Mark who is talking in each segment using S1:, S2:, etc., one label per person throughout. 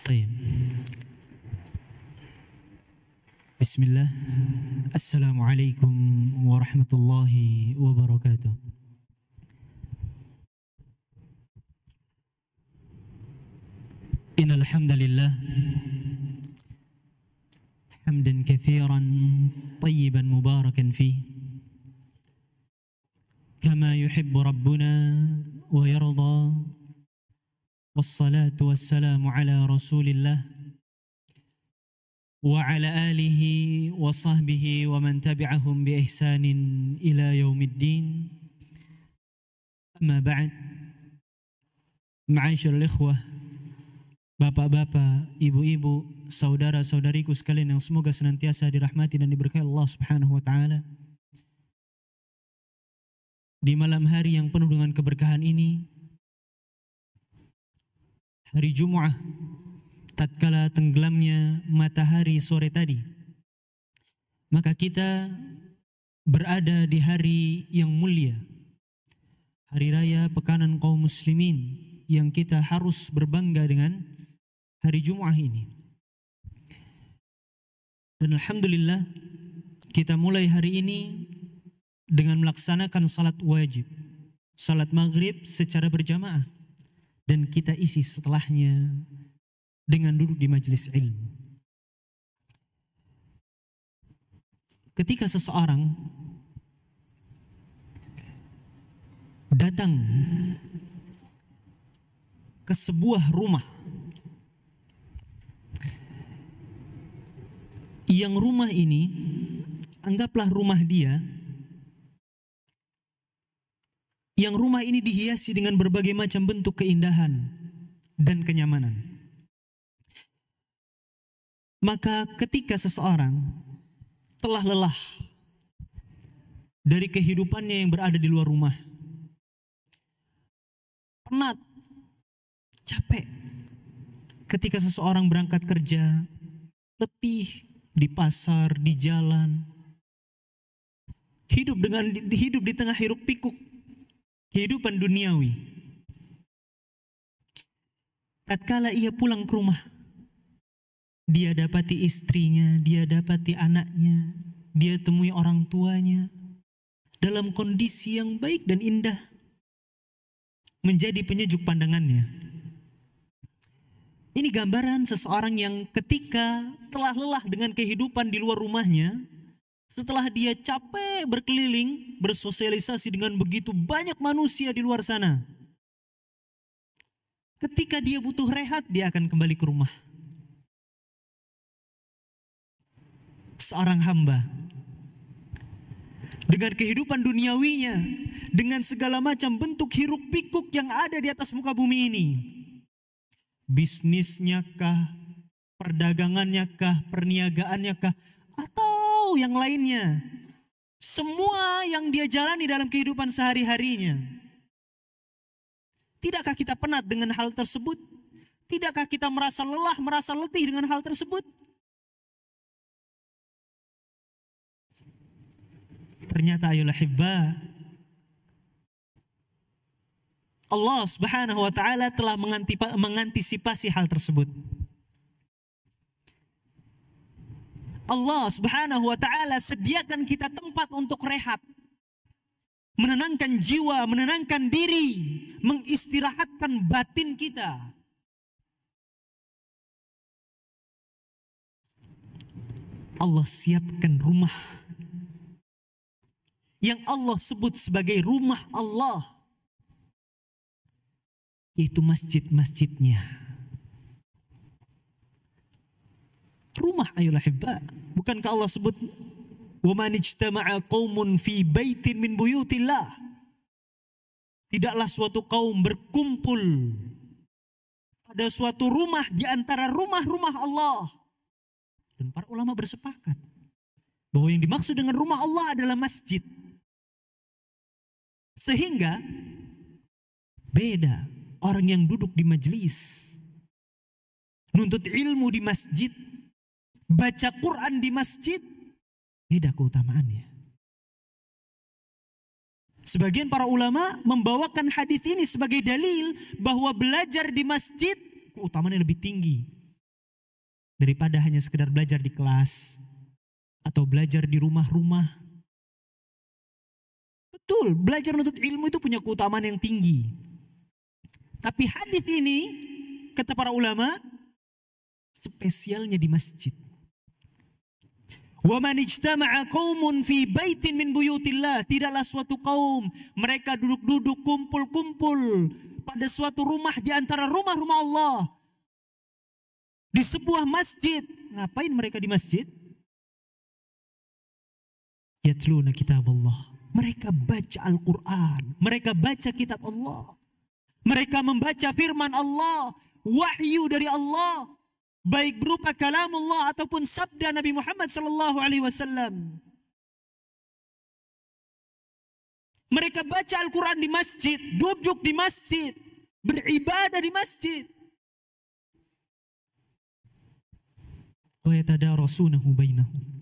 S1: طيب. Bismillah. Assalamualaikum warahmatullahi wabarakatuh. Innal hamdalillah hamdan katsiran tayyiban mubarakan fih kama yuhibbu rabbuna wa yarda. Wassalatu wassalamu ala Rasulillah wa ala alihi wa sahbihi wa man tabi'ahum bi ihsanin ila yaumiddin. Amma ba'd. Ma'asyiral ikhwah, bapak-bapak, ibu-ibu, saudara-saudariku sekalian yang semoga senantiasa dirahmati dan diberkahi Allah Subhanahu wa taala. Di malam hari yang penuh dengan keberkahan ini, hari Jumu'ah, tatkala tenggelamnya matahari sore tadi, maka kita berada di hari yang mulia, hari raya pekanan kaum muslimin, yang kita harus berbangga dengan hari Jumu'ah ini. Dan alhamdulillah, kita mulai hari ini dengan melaksanakan salat wajib, salat maghrib secara berjamaah, dan kita isi setelahnya dengan duduk di majelis ilmu. Ketika seseorang datang ke sebuah rumah, yang rumah ini anggaplah rumah dia, yang rumah ini dihiasi dengan berbagai macam bentuk keindahan dan kenyamanan. Maka ketika seseorang telah lelah dari kehidupannya yang berada di luar rumah, penat, capek, ketika seseorang berangkat kerja, letih di pasar, di jalan, hidup di tengah hiruk pikuk kehidupan duniawi. Tatkala ia pulang ke rumah, dia dapati istrinya, dia dapati anaknya, dia temui orang tuanya dalam kondisi yang baik dan indah, menjadi penyejuk pandangannya. Ini gambaran seseorang yang ketika telah lelah dengan kehidupan di luar rumahnya, setelah dia capek berkeliling, bersosialisasi dengan begitu banyak manusia di luar sana, ketika dia butuh rehat, dia akan kembali ke rumah. Seorang hamba dengan kehidupan duniawinya, dengan segala macam bentuk hiruk pikuk yang ada di atas muka bumi ini, bisnisnya kah, perdagangannya kah, perniagaannya kah, atau yang lainnya, semua yang dia jalani dalam kehidupan sehari-harinya. Tidakkah kita penat dengan hal tersebut? Tidakkah kita merasa lelah, merasa letih dengan hal tersebut? Ternyata ayolah hibba, Allah Subhanahu wa taala telah mengantisipasi hal tersebut. Allah Subhanahu wa taala sediakan kita tempat untuk rehat, menenangkan jiwa, menenangkan diri, mengistirahatkan batin kita. Allah siapkan rumah yang Allah sebut sebagai rumah Allah, yaitu masjid-masjidnya. Rumah ayolah hibba. Bukankah Allah sebut, wa man ijtama'a qaumun fi baitin min buyutillah, tidaklah suatu kaum berkumpul pada suatu rumah di antara rumah-rumah Allah. Dan para ulama bersepakat bahwa yang dimaksud dengan rumah Allah adalah masjid. Sehingga beda orang yang duduk di majelis, nuntut ilmu di masjid, baca Quran di masjid, beda keutamaannya. Sebagian para ulama membawakan hadis ini sebagai dalil bahwa belajar di masjid keutamaannya lebih tinggi daripada hanya sekedar belajar di kelas atau belajar di rumah-rumah. Betul, belajar menuntut ilmu itu punya keutamaan yang tinggi. Tapi hadis ini, kata para ulama, spesialnya di masjid. Wa man ijtama'a qaumun fi baitin min buyutillah, tidaklah suatu kaum mereka duduk-duduk kumpul-kumpul pada suatu rumah di antara rumah-rumah Allah di sebuah masjid. Ngapain mereka di masjid? Yatluna kitab Allah. Mereka baca Al-Quran, mereka baca kitab Allah, mereka membaca firman Allah, wahyu dari Allah, baik berupa kalamullah ataupun sabda Nabi Muhammad sallallahu alaihi wasallam. Mereka baca Al-Quran di masjid, duduk di masjid, beribadah di masjid. Wa yatadarasunahu bainahum.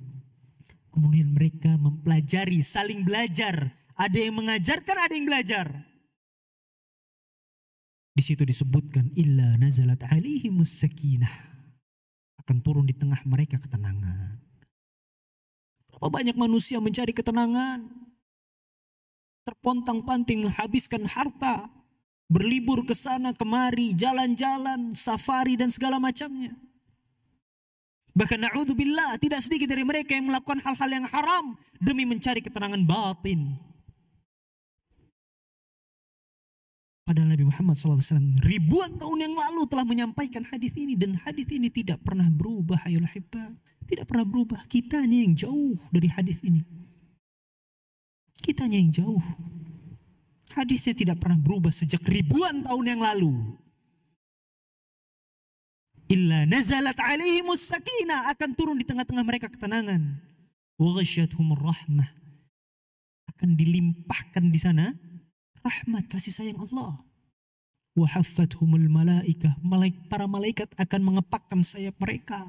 S1: Kemudian mereka mempelajari, saling belajar. Ada yang mengajarkan, ada yang belajar. Di situ disebutkan illa nazalat alaihimus sakinah. Akan turun di tengah mereka ketenangan. Berapa banyak manusia mencari ketenangan, terpontang-panting menghabiskan harta, berlibur ke sana kemari, jalan-jalan, safari dan segala macamnya. Bahkan na'udzubillah, tidak sedikit dari mereka yang melakukan hal-hal yang haram demi mencari ketenangan batin. Padahal Nabi Muhammad SAW ribuan tahun yang lalu telah menyampaikan hadis ini, dan hadis ini tidak pernah berubah. Ayolah hibah, tidak pernah berubah. Kitanya yang jauh dari hadis ini. Kitanya yang jauh. Hadisnya tidak pernah berubah sejak ribuan tahun yang lalu. Illa nazalat alaihimus sakinah, akan turun di tengah-tengah mereka ketenangan. Wa ghasyiyatuhumur rahmah, akan dilimpahkan di sana rahmat, kasih sayang Allah. Wa haffathumul malaikah, para malaikat akan mengepakkan sayap mereka.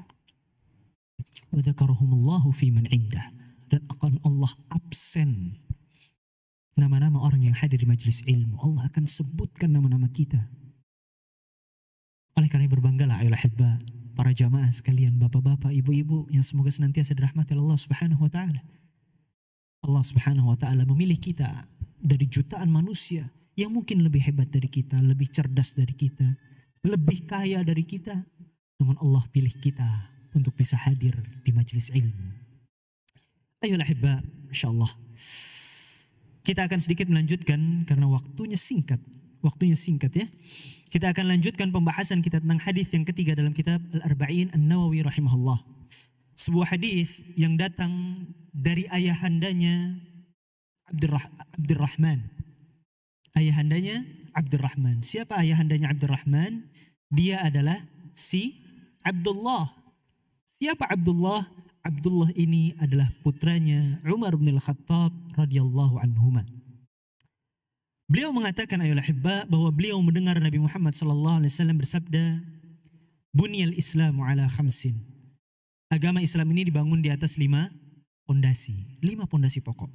S1: Wa dzakarahumullahu fi man indah, dan akan Allah absen nama-nama orang yang hadir di majelis ilmu. Allah akan sebutkan nama-nama kita. Oleh karena berbanggalah ayolah hibba, para jamaah sekalian, bapak-bapak, ibu-ibu yang semoga senantiasa dirahmati Allah Subhanahu wa taala. Allah Subhanahu wa taala memilih kita dari jutaan manusia yang mungkin lebih hebat dari kita, lebih cerdas dari kita, lebih kaya dari kita. Namun Allah pilih kita untuk bisa hadir di majelis ilmu. Ayolah hibba, insyaallah kita akan sedikit melanjutkan karena waktunya singkat. Waktunya singkat ya. Kita akan lanjutkan pembahasan kita tentang hadis yang ketiga dalam kitab Al-Arba'in An-Nawawi rahimahullah. Sebuah hadis yang datang dari ayahandanya Abdurrahman. Ayahandanya Abdurrahman. Siapa ayahandanya Abdurrahman? Dia adalah si Abdullah. Siapa Abdullah? Abdullah ini adalah putranya Umar bin Al-Khattab radhiyallahu anhuma. Beliau mengatakan ayolah hibba, bahwa beliau mendengar Nabi Muhammad SAW bersabda, Bunyal Islamu ala khamsin. Agama Islam ini dibangun di atas 5 pondasi. 5 pondasi pokok.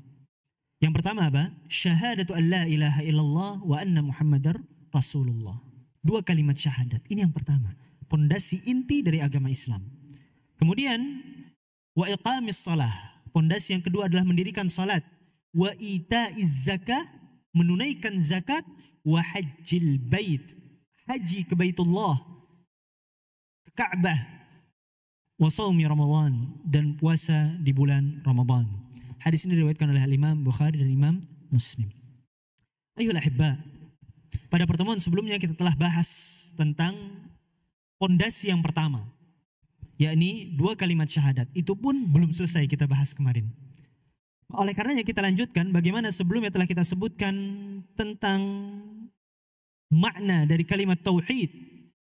S1: Yang pertama apa? Syahadatu an la ilaha illallah wa anna Muhammadar Rasulullah. 2 kalimat syahadat. Ini yang pertama. Pondasi inti dari agama Islam. Kemudian wa iqamis salah. Pondasi yang kedua adalah mendirikan salat. Wa ita'iz zakah, menunaikan zakat. Wa hajjil bait, haji ke Baitullah, ke Ka'bah. Wa shaumi Ramadan, dan puasa di bulan Ramadan. Hadis ini diriwayatkan oleh Imam Bukhari dan Imam Muslim. Ayolah hibba, pada pertemuan sebelumnya kita telah bahas tentang pondasi yang pertama, yakni 2 kalimat syahadat. Itu pun belum selesai kita bahas kemarin. Oleh karenanya kita lanjutkan bagaimana sebelumnya telah kita sebutkan tentang makna dari kalimat tauhid.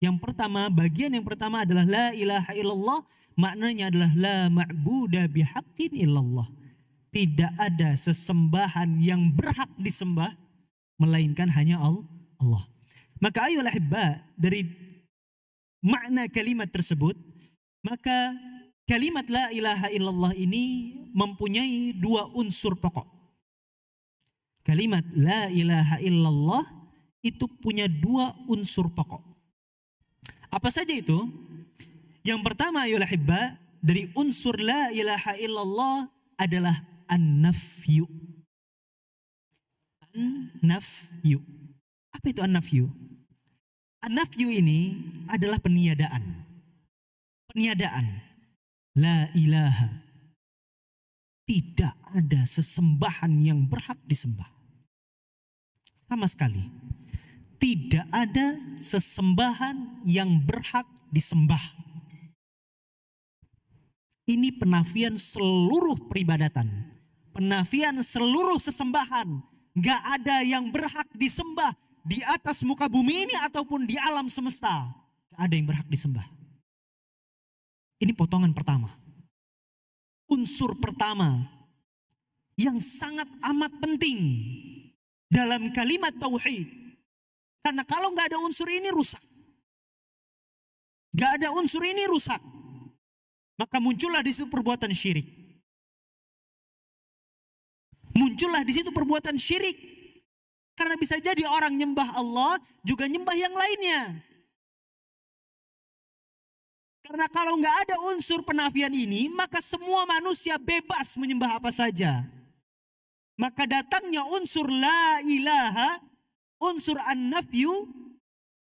S1: Yang pertama, bagian yang pertama adalah la ilaha illallah. Maknanya adalah la ma'buda bihaqqin illallah. Tidak ada sesembahan yang berhak disembah melainkan hanya Allah. Maka ayolah hibba, dari makna kalimat tersebut, maka kalimat la ilaha illallah ini mempunyai 2 unsur pokok. Kalimat la ilaha illallah itu punya 2 unsur pokok. Apa saja itu? Yang pertama ayolah hibba, dari unsur la ilaha illallah adalah an-nafyu. An-nafyu. Apa itu an-nafyu? An-nafyu ini adalah peniadaan. Peniadaan. La ilaha. Tidak ada sesembahan yang berhak disembah. Sama sekali. Tidak ada sesembahan yang berhak disembah. Ini penafian seluruh peribadatan. Penafian seluruh sesembahan. Gak ada yang berhak disembah di atas muka bumi ini ataupun di alam semesta. Gak ada yang berhak disembah. Ini potongan pertama. Unsur pertama yang sangat amat penting dalam kalimat tauhid. Karena kalau gak ada unsur ini rusak. Gak ada unsur ini rusak. Maka muncullah di situ perbuatan syirik. Muncullah di situ perbuatan syirik. Karena bisa jadi orang nyembah Allah juga nyembah yang lainnya. Karena kalau nggak ada unsur penafian ini, maka semua manusia bebas menyembah apa saja. Maka datangnya unsur la ilaha, unsur an-nafyu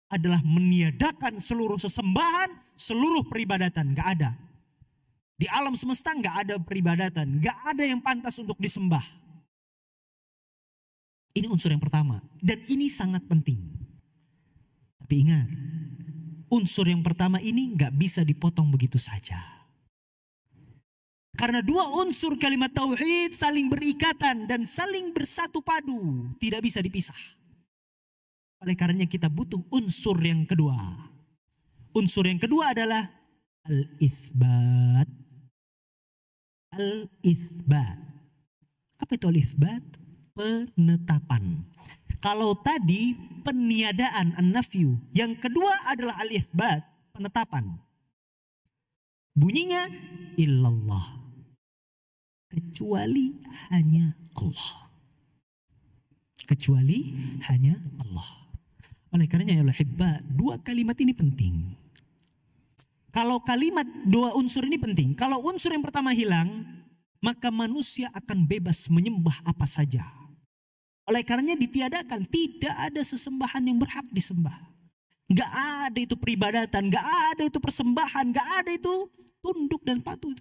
S1: adalah meniadakan seluruh sesembahan, seluruh peribadatan. Nggak ada. Di alam semesta nggak ada peribadatan, nggak ada yang pantas untuk disembah. Ini unsur yang pertama, dan ini sangat penting. Tapi ingat, unsur yang pertama ini nggak bisa dipotong begitu saja. Karena dua unsur kalimat tauhid saling berikatan dan saling bersatu padu, tidak bisa dipisah. Oleh karenanya kita butuh unsur yang kedua. Unsur yang kedua adalah al-itsbat. Al-itsbat. Apa itu al-itsbat? Penetapan. Kalau tadi peniadaan an-nafyu, yang kedua adalah al-itsbat, penetapan. Bunyinya illallah. Kecuali hanya Allah. Kecuali hanya Allah. Oleh karenanya ya Allah hibba, dua kalimat ini penting. Kalau kalimat dua unsur ini penting, kalau unsur yang pertama hilang, maka manusia akan bebas menyembah apa saja. Oleh karenanya ditiadakan, tidak ada sesembahan yang berhak disembah. Gak ada itu peribadatan, gak ada itu persembahan, gak ada itu tunduk dan patuh.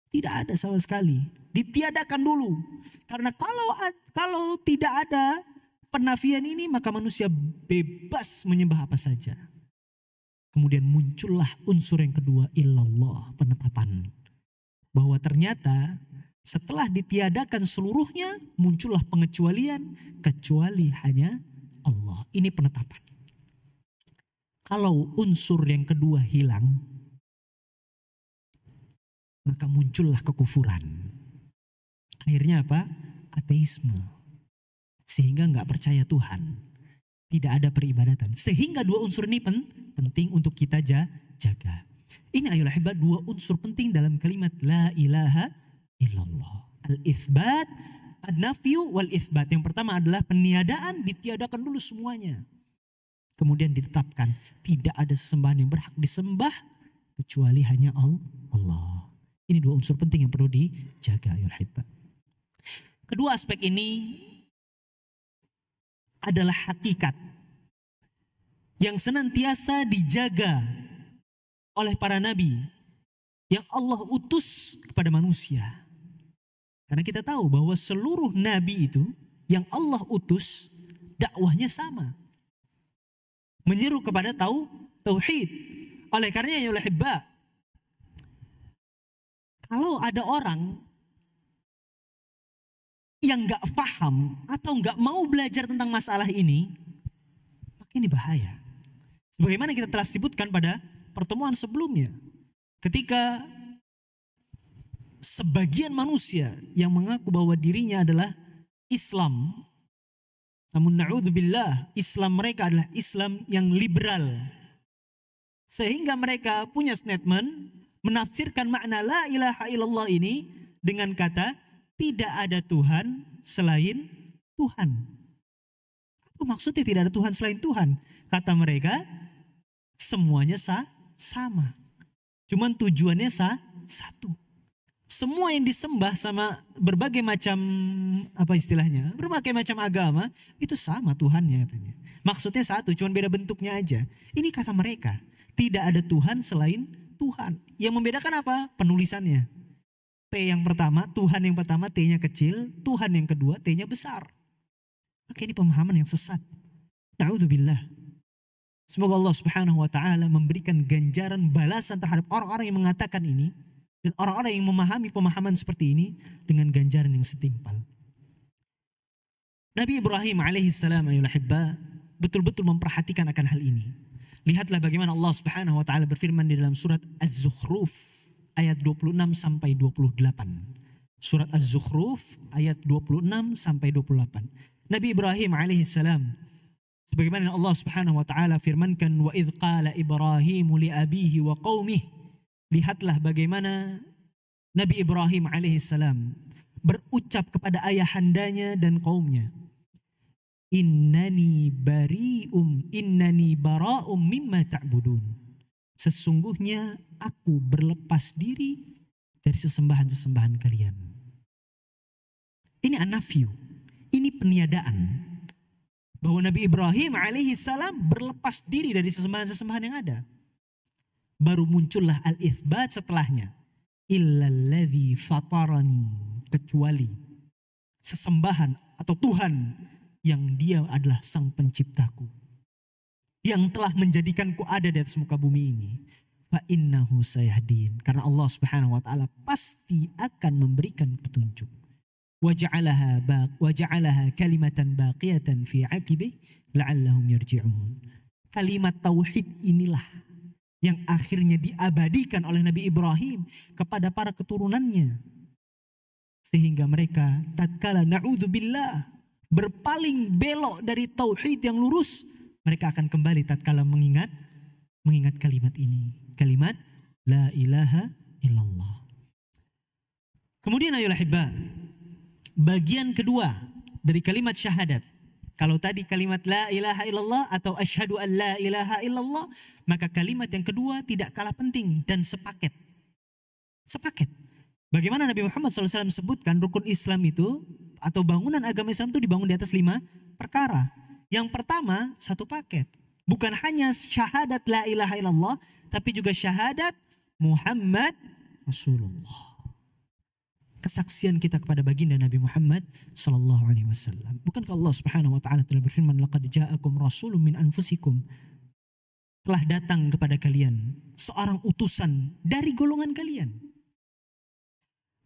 S1: Tidak ada sama sekali. Ditiadakan dulu. Karena kalau tidak ada penafian ini, maka manusia bebas menyembah apa saja. Kemudian muncullah unsur yang kedua, illallah, penetapan. Bahwa ternyata setelah ditiadakan seluruhnya, muncullah pengecualian, kecuali hanya Allah. Ini penetapan. Kalau unsur yang kedua hilang, maka muncullah kekufuran. Akhirnya apa? Ateisme. Sehingga nggak percaya Tuhan. Tidak ada peribadatan. Sehingga dua unsur ini penting untuk kita jaga. Ini ayolah hebat, dua unsur penting dalam kalimat la ilaha illallah. Al-itsbat, an-nafyu wal-itsbat. Yang pertama adalah peniadaan, ditiadakan dulu semuanya. Kemudian ditetapkan tidak ada sesembahan yang berhak disembah kecuali hanya Allah. Ini dua unsur penting yang perlu dijaga ayolah hebat. Kedua aspek ini adalah hakikat yang senantiasa dijaga oleh para nabi yang Allah utus kepada manusia. Karena kita tahu bahwa seluruh nabi itu yang Allah utus dakwahnya sama. Menyeru kepada tauhid. Oleh karenanya ya Allah hibba, kalau ada orang yang gak paham atau gak mau belajar tentang masalah ini, maka ini bahaya. Sebagaimana kita telah sebutkan pada pertemuan sebelumnya. Ketika sebagian manusia yang mengaku bahwa dirinya adalah Islam, namun na'udzubillah, Islam mereka adalah Islam yang liberal. Sehingga mereka punya statement menafsirkan makna la ilaha illallah ini dengan kata tidak ada Tuhan selain Tuhan. Apa maksudnya tidak ada Tuhan selain Tuhan? Kata mereka, semuanya sama. Cuman tujuannya satu. Semua yang disembah sama berbagai macam berbagai macam agama itu sama Tuhannya katanya. Maksudnya satu, cuman beda bentuknya aja. Ini kata mereka, tidak ada Tuhan selain Tuhan. Yang membedakan apa? Penulisannya. T yang pertama, Tuhan yang pertama T-nya kecil, Tuhan yang kedua T-nya besar. Maka ini pemahaman yang sesat. Na'udzubillah. Semoga Allah Subhanahu wa taala memberikan ganjaran balasan terhadap orang-orang yang mengatakan ini dan orang-orang yang memahami pemahaman seperti ini dengan ganjaran yang setimpal. Nabi Ibrahim alaihissalam ayuhal ahibba betul-betul memperhatikan akan hal ini. Lihatlah bagaimana Allah Subhanahu wa taala berfirman di dalam surat Az-Zukhruf ayat 26 sampai 28. Surat Az-Zukhruf ayat 26 sampai 28. Nabi Ibrahim alaihissalam sebagaimana Allah Subhanahu wa taala firmankan, wa idz qala Ibrahim li abihi wa qaumih. Lihatlah bagaimana Nabi Ibrahim alaihissalam berucap kepada ayahandanya dan kaumnya. Innani bara'um mimma ta'budun. Sesungguhnya aku berlepas diri dari sesembahan-sesembahan kalian. Ini an-nafyu. Ini peniadaan. Bahwa Nabi Ibrahim alaihissalam berlepas diri dari sesembahan-sesembahan yang ada. Baru muncullah al-itsbat setelahnya. Illalladzi fatarani. Kecuali sesembahan atau Tuhan yang dia adalah sang penciptaku. Yang telah menjadikanku ada di atas muka bumi ini. Fa innahu sayahdin. Karena Allah Subhanahu wa taala pasti akan memberikan petunjuk. Waja'alaha kalimatan baqiyatan fi 'aqibih la'allahum yarji'un. Kalimat tauhid inilah yang akhirnya diabadikan oleh Nabi Ibrahim kepada para keturunannya. Sehingga mereka tatkala na'udzubillah berpaling belok dari tauhid yang lurus, mereka akan kembali tatkala mengingat kalimat ini. Kalimat la ilaha illallah. Kemudian ayolah hibba, bagian kedua dari kalimat syahadat. Kalau tadi kalimat la ilaha illallah atau asyhadu an la ilaha illallah, maka kalimat yang kedua tidak kalah penting dan sepaket. Sepaket. Bagaimana Nabi Muhammad SAW sebutkan rukun Islam itu atau bangunan agama Islam itu dibangun di atas 5 perkara. Yang pertama satu paket. Bukan hanya syahadat la ilaha illallah, tapi juga syahadat Muhammad Rasulullah. Kesaksian kita kepada baginda Nabi Muhammad sallallahu alaihi wasallam. Bukankah Allah Subhanahu wa taala telah berfirman, laqad ja'akum rasulun min anfusikum. Telah datang kepada kalian seorang utusan dari golongan kalian.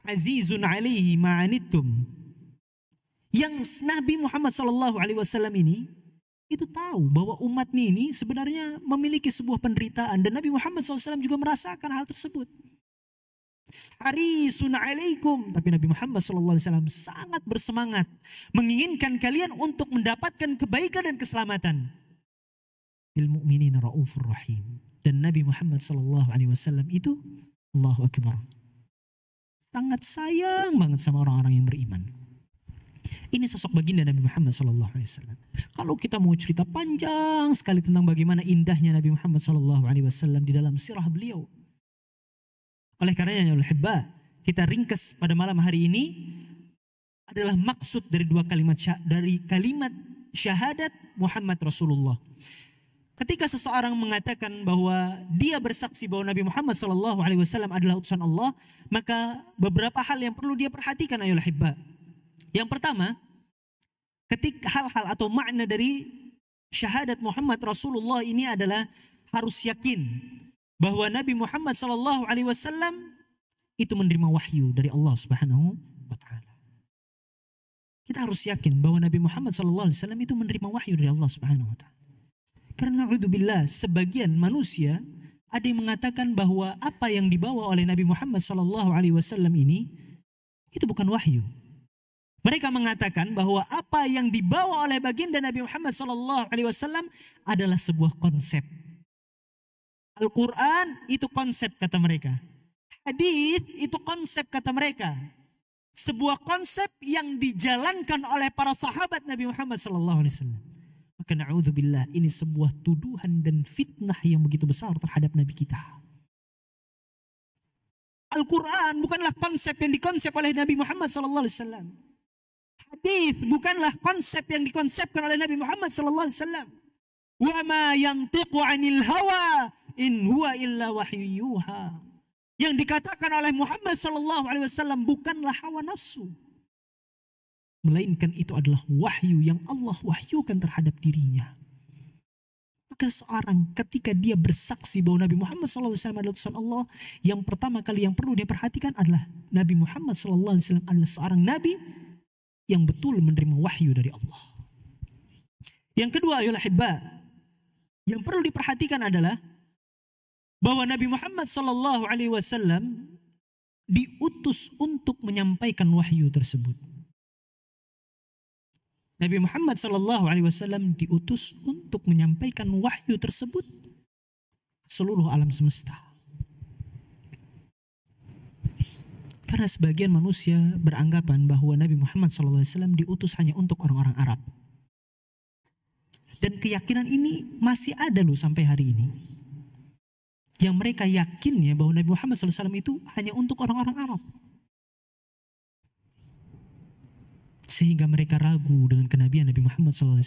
S1: Azizun alaihi ma'anittum. Yang Nabi Muhammad sallallahu alaihi wasallam ini itu tahu bahwa umat ini sebenarnya memiliki sebuah penderitaan dan Nabi Muhammad SAW juga merasakan hal tersebut. Harisun alaikum, tapi Nabi Muhammad SAW sangat bersemangat menginginkan kalian untuk mendapatkan kebaikan dan keselamatan. Bil mu'minina raufur rahim. Dan Nabi Muhammad SAW itu Allahu Akbar, sangat sayang banget sama orang-orang yang beriman. Ini sosok baginda Nabi Muhammad SAW. Kalau kita mau cerita panjang sekali tentang bagaimana indahnya Nabi Muhammad SAW di dalam sirah beliau. Oleh karenanya ya Allah, kita ringkas pada malam hari ini adalah maksud dari kalimat syahadat Muhammad Rasulullah. Ketika seseorang mengatakan bahwa dia bersaksi bahwa Nabi Muhammad SAW adalah utusan Allah, maka beberapa hal yang perlu dia perhatikan ayolah hibba. Yang pertama, ketika hal-hal atau makna dari syahadat Muhammad Rasulullah ini adalah harus yakin bahwa Nabi Muhammad SAW itu menerima wahyu dari Allah Subhanahu wa taala. Kita harus yakin bahwa Nabi Muhammad SAW itu menerima wahyu dari Allah Subhanahu wa taala. Karena na'udzubillah, sebagian manusia ada yang mengatakan bahwa apa yang dibawa oleh Nabi Muhammad SAW ini itu bukan wahyu. Mereka mengatakan bahwa apa yang dibawa oleh baginda Nabi Muhammad SAW adalah sebuah konsep. Al-Quran itu konsep kata mereka. Hadis itu konsep kata mereka. Sebuah konsep yang dijalankan oleh para sahabat Nabi Muhammad SAW. Maka na'udzubillah, ini sebuah tuduhan dan fitnah yang begitu besar terhadap Nabi kita. Al-Quran bukanlah konsep yang dikonsep oleh Nabi Muhammad SAW. Hadis bukanlah konsep yang dikonsepkan oleh Nabi Muhammad SAW. Wa ma yantiqu 'anil hawa in huwa illa wahyu yuha. Yang dikatakan oleh Muhammad SAW bukanlah hawa nafsu, melainkan itu adalah wahyu yang Allah wahyukan terhadap dirinya. Maka seorang ketika dia bersaksi bahwa Nabi Muhammad SAW adalah utusan Allah, yang pertama kali yang perlu dia perhatikan adalah Nabi Muhammad SAW adalah seorang Nabi yang betul menerima wahyu dari Allah. Yang kedua, ayolah hibba, yang perlu diperhatikan adalah bahwa Nabi Muhammad SAW diutus untuk menyampaikan wahyu tersebut. Nabi Muhammad SAW diutus untuk menyampaikan wahyu tersebut ke seluruh alam semesta. Karena sebagian manusia beranggapan bahwa Nabi Muhammad SAW diutus hanya untuk orang-orang Arab. Dan keyakinan ini masih ada loh sampai hari ini. Yang mereka yakinnya bahwa Nabi Muhammad SAW itu hanya untuk orang-orang Arab. Sehingga mereka ragu dengan kenabian Nabi Muhammad SAW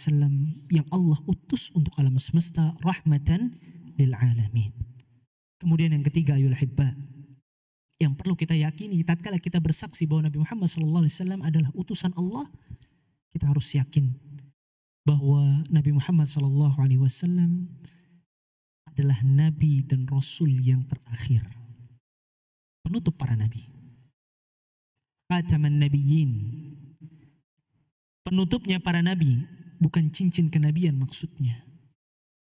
S1: yang Allah utus untuk alam semesta rahmatan lil alamin. Kemudian yang ketiga, ayol hibba, yang perlu kita yakini tatkala kita bersaksi bahwa Nabi Muhammad SAW adalah utusan Allah, kita harus yakin bahwa Nabi Muhammad SAW adalah Nabi dan Rasul yang terakhir, penutup para Nabi, khataman nabiyyin, penutupnya para Nabi, bukan cincin kenabian maksudnya.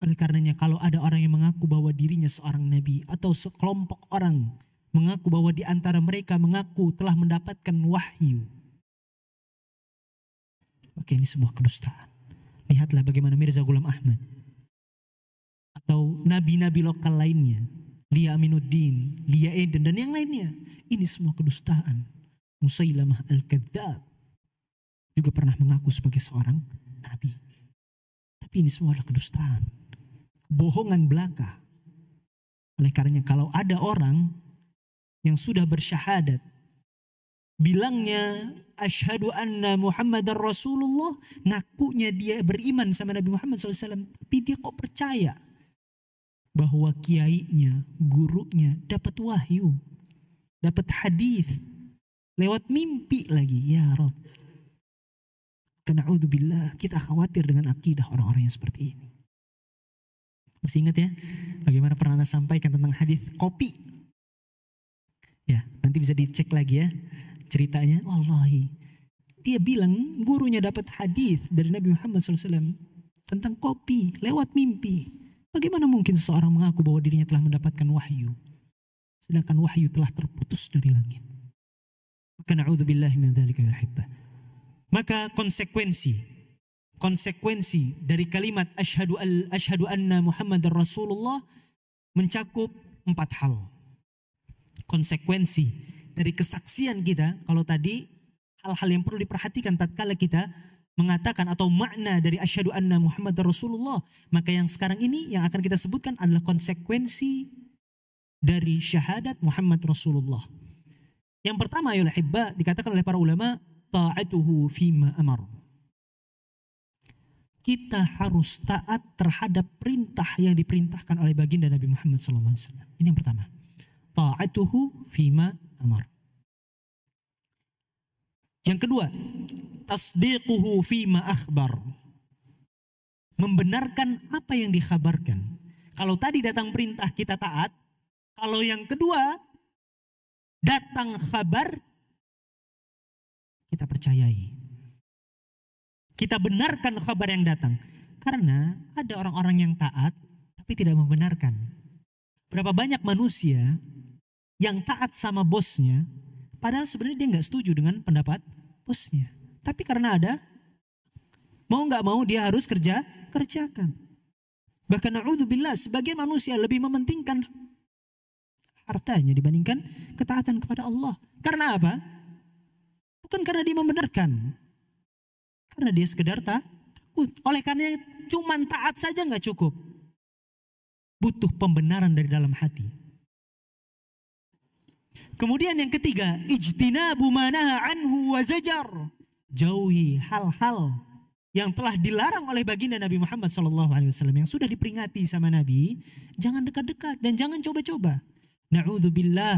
S1: Oleh karenanya kalau ada orang yang mengaku bahwa dirinya seorang Nabi, atau sekelompok orang mengaku bahwa di antara mereka mengaku telah mendapatkan wahyu, maka ini sebuah kedustaan. Lihatlah bagaimana Mirza Ghulam Ahmad atau nabi-nabi lokal lainnya, Lia Aminuddin, Lia Eden dan yang lainnya. Ini semua kedustaan. Musailamah al-Kadzdzab juga pernah mengaku sebagai seorang nabi. Tapi ini semua adalah kedustaan, kebohongan belaka. Oleh karenanya kalau ada orang yang sudah bersyahadat, bilangnya asyhadu anna Muhammadar Rasulullah, ngakunya dia beriman sama Nabi Muhammad SAW, tapi dia kok percaya bahwa kiainya, gurunya dapat wahyu, dapat hadis lewat mimpi lagi. Ya Rabb, na'udzubillah, kita khawatir dengan akidah orang-orang yang seperti ini. Masih ingat ya bagaimana pernah Anda sampaikan tentang hadis kopi? Ya, nanti bisa dicek lagi ya ceritanya. Wallahi, dia bilang gurunya dapat hadis dari Nabi Muhammad SAW tentang kopi lewat mimpi. Bagaimana mungkin seseorang mengaku bahwa dirinya telah mendapatkan wahyu, sedangkan wahyu telah terputus dari langit? Maka na'udzubillahi min dzalika ya hibbah. Maka konsekuensi dari kalimat asyhadu anna Muhammadar Rasulullah mencakup 4 hal. Konsekuensi dari kesaksian kita, kalau tadi hal-hal yang perlu diperhatikan tatkala kita mengatakan atau makna dari asyhadu anna Muhammadar Rasulullah, maka yang sekarang ini yang akan kita sebutkan adalah konsekuensi dari syahadat Muhammad Rasulullah. Yang pertama ya hibba, dikatakan oleh para ulama, ta'atuhu fima amar. Kita harus taat terhadap perintah yang diperintahkan oleh baginda Nabi Muhammad SAW. Ini yang pertama. Ta'atuhu fima amar. Yang kedua, tasdiquhu fima akhbar. Membenarkan apa yang dikhabarkan. Kalau tadi datang perintah kita taat, kalau yang kedua datang kabar kita percayai. Kita benarkan kabar yang datang. Karena ada orang-orang yang taat tapi tidak membenarkan. Berapa banyak manusia yang taat sama bosnya, padahal sebenarnya dia nggak setuju dengan pendapat bosnya. Tapi karena ada, mau nggak mau dia harus kerjakan. Bahkan na'udzubillah, sebagai manusia lebih mementingkan hartanya dibandingkan ketaatan kepada Allah. Karena apa? Bukan karena dia membenarkan, karena dia sekedar takut. Oleh karena cuman taat saja nggak cukup, butuh pembenaran dari dalam hati. Kemudian yang ketiga, ijtinabu ma naha anhu wa zajar. Jauhi hal-hal yang telah dilarang oleh baginda Nabi Muhammad SAW, yang sudah diperingati sama Nabi, jangan dekat-dekat dan jangan coba-coba. Na'udzubillah,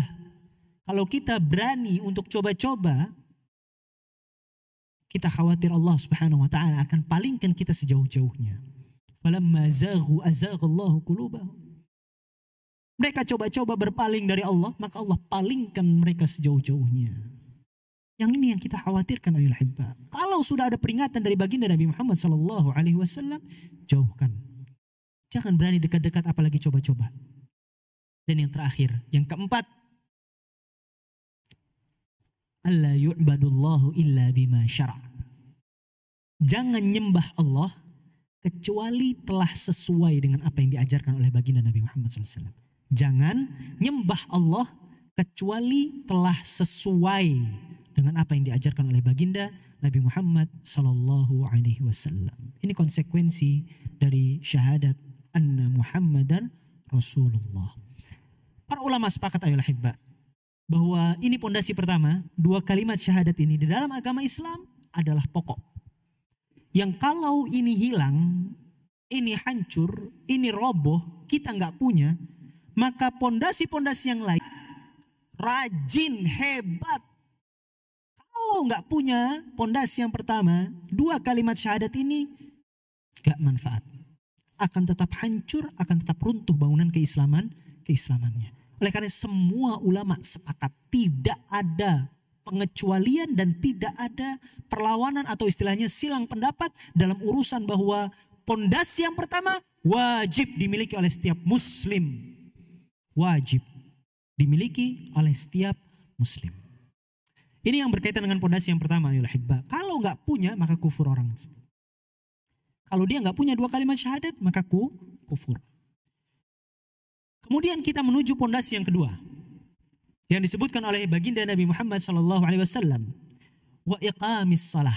S1: kalau kita berani untuk coba-coba, kita khawatir Allah Subhanahu wa taala akan palingkan kita sejauh-jauhnya. Falamma zaghu azaghallahu qulubahum. Mereka coba-coba berpaling dari Allah, maka Allah palingkan mereka sejauh-jauhnya. Yang ini yang kita khawatirkan ayuhal ahibba. Kalau sudah ada peringatan dari baginda Nabi Muhammad SAW, jauhkan. Jangan berani dekat-dekat, apalagi coba-coba. Dan yang terakhir, yang keempat, alla yu'badullahu illa bima syara'. Jangan nyembah Allah kecuali telah sesuai dengan apa yang diajarkan oleh baginda Nabi Muhammad SAW. Jangan nyembah Allah kecuali telah sesuai dengan apa yang diajarkan oleh baginda Nabi Muhammad SAW. Ini konsekuensi dari syahadat anna Muhammadan Rasulullah. Para ulama sepakat ayol ahibba bahwa ini pondasi pertama, dua kalimat syahadat ini di dalam agama Islam adalah pokok. Yang kalau ini hilang, ini hancur, ini roboh, kita nggak punya, maka pondasi-pondasi yang lain, rajin, hebat, kalau nggak punya pondasi yang pertama, dua kalimat syahadat ini nggak manfaat. Akan tetap hancur, akan tetap runtuh bangunan keislamannya. Oleh karena semua ulama sepakat tidak ada pengecualian dan tidak ada perlawanan atau istilahnya silang pendapat dalam urusan bahwa pondasi yang pertama wajib dimiliki oleh setiap muslim. Wajib dimiliki oleh setiap muslim. Ini yang berkaitan dengan pondasi yang pertama, ya ahibba. Kalau nggak punya, maka kufur orang. Kalau dia nggak punya dua kalimat syahadat, maka kufur. Kemudian kita menuju pondasi yang kedua, yang disebutkan oleh baginda Nabi Muhammad SAW. Wa iqamis salah.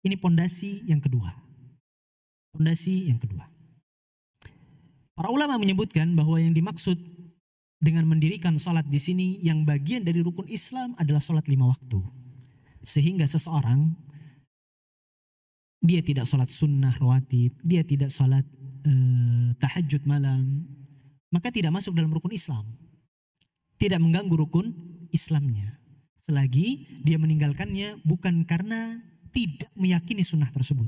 S1: Ini pondasi yang kedua. Pondasi yang kedua. Para ulama menyebutkan bahwa yang dimaksud dengan mendirikan salat di sini yang bagian dari rukun Islam adalah salat 5 waktu. Sehingga seseorang dia tidak salat sunnah rawatib, dia tidak salat tahajud malam, maka tidak masuk dalam rukun Islam. Tidak mengganggu rukun Islamnya. Selagi dia meninggalkannya bukan karena tidak meyakini sunnah tersebut.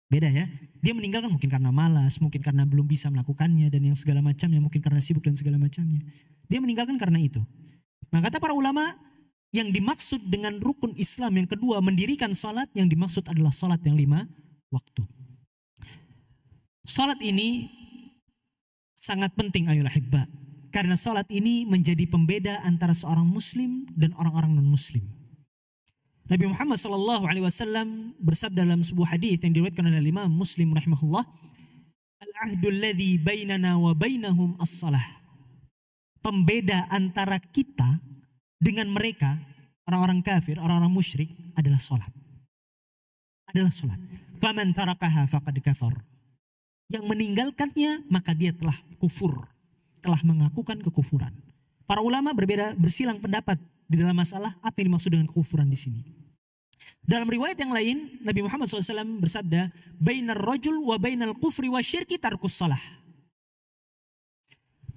S1: Beda ya. Dia meninggalkan mungkin karena malas, mungkin karena belum bisa melakukannya dan yang segala macamnya, mungkin karena sibuk dan segala macamnya. Dia meninggalkan karena itu. Nah, kata para ulama, yang dimaksud dengan rukun Islam yang kedua, mendirikan salat, yang dimaksud adalah salat yang 5 waktu. Salat ini sangat penting ayol ahibba, karena salat ini menjadi pembeda antara seorang muslim dan orang-orang non-muslim. Nabi Muhammad SAW bersabda dalam sebuah hadis yang diriwayatkan oleh Imam Muslim rahimahullah, al-ahdu alladhi bainana wa bainahum as-salah. Pembeda antara kita dengan mereka, orang-orang kafir, orang-orang musyrik, adalah salat. Adalah salat. Faman tarakaha faqad kafar. Yang meninggalkannya maka dia telah kufur, telah mengakukan kekufuran. Para ulama berbeda, bersilang pendapat di dalam masalah apa yang dimaksud dengan kekufuran di sini. Dalam riwayat yang lain, Nabi Muhammad SAW bersabda, bainar rajul wa bainal kufri wa syirki tarkus salah.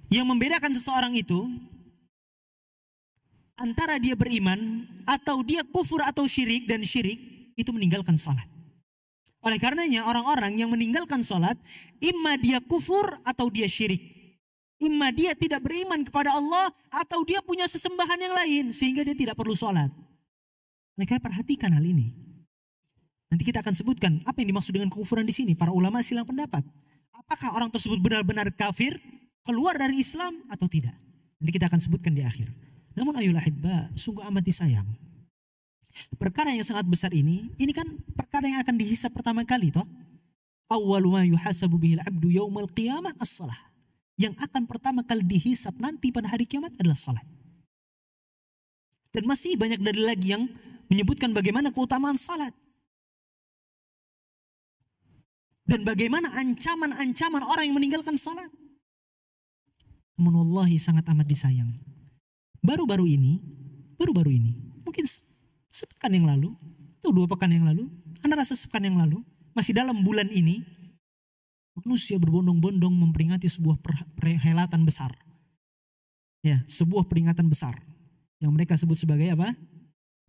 S1: Yang membedakan seseorang itu antara dia beriman atau dia kufur atau syirik, dan syirik itu meninggalkan salat. Oleh karenanya orang-orang yang meninggalkan salat, imma dia kufur atau dia syirik. Imma dia tidak beriman kepada Allah atau dia punya sesembahan yang lain sehingga dia tidak perlu sholat. Mereka perhatikan hal ini. Nanti kita akan sebutkan apa yang dimaksud dengan kekufuran di sini. Para ulama silang pendapat. Apakah orang tersebut benar-benar kafir, keluar dari Islam atau tidak? Nanti kita akan sebutkan di akhir. Namun ayuhal ahibba, sungguh amat disayang. Perkara yang sangat besar ini kan perkara yang akan dihisab pertama kali toh. Awwalu ma yuhasabu bihil abdu yaumal qiyamah as-salah. Yang akan pertama kali dihisab nanti pada hari kiamat adalah salat. Dan masih banyak dalil lagi yang menyebutkan bagaimana keutamaan salat. Dan bagaimana ancaman-ancaman orang yang meninggalkan salat. Namun wallahi sangat amat disayang. baru-baru ini, mungkin sepekan yang lalu, atau 2 pekan yang lalu, Anda rasa sepekan yang lalu, masih dalam bulan ini, manusia berbondong-bondong memperingati sebuah perhelatan besar. Ya, sebuah peringatan besar. Yang mereka sebut sebagai apa?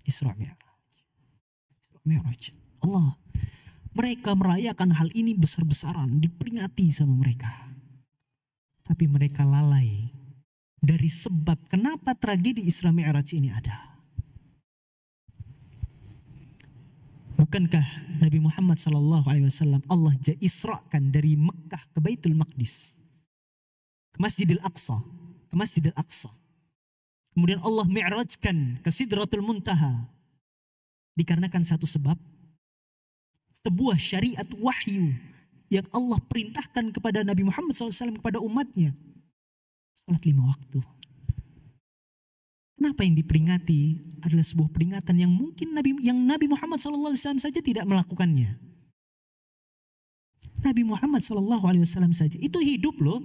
S1: Isra Mi'raj. Allah, mereka merayakan hal ini besar-besaran, diperingati sama mereka. Tapi mereka lalai dari sebab kenapa tragedi Isra Mi'raj ini ada. Bukankah Nabi Muhammad SAW Allah israkan dari Mekah ke Baitul Maqdis, ke Masjidil Aqsa, Kemudian Allah mi'rajkan ke Sidratul Muntaha dikarenakan satu sebab, sebuah syariat wahyu yang Allah perintahkan kepada Nabi Muhammad SAW kepada umatnya, salat 5 waktu. Kenapa yang diperingati adalah sebuah peringatan yang mungkin Nabi Muhammad SAW saja tidak melakukannya. Nabi Muhammad SAW saja itu hidup loh.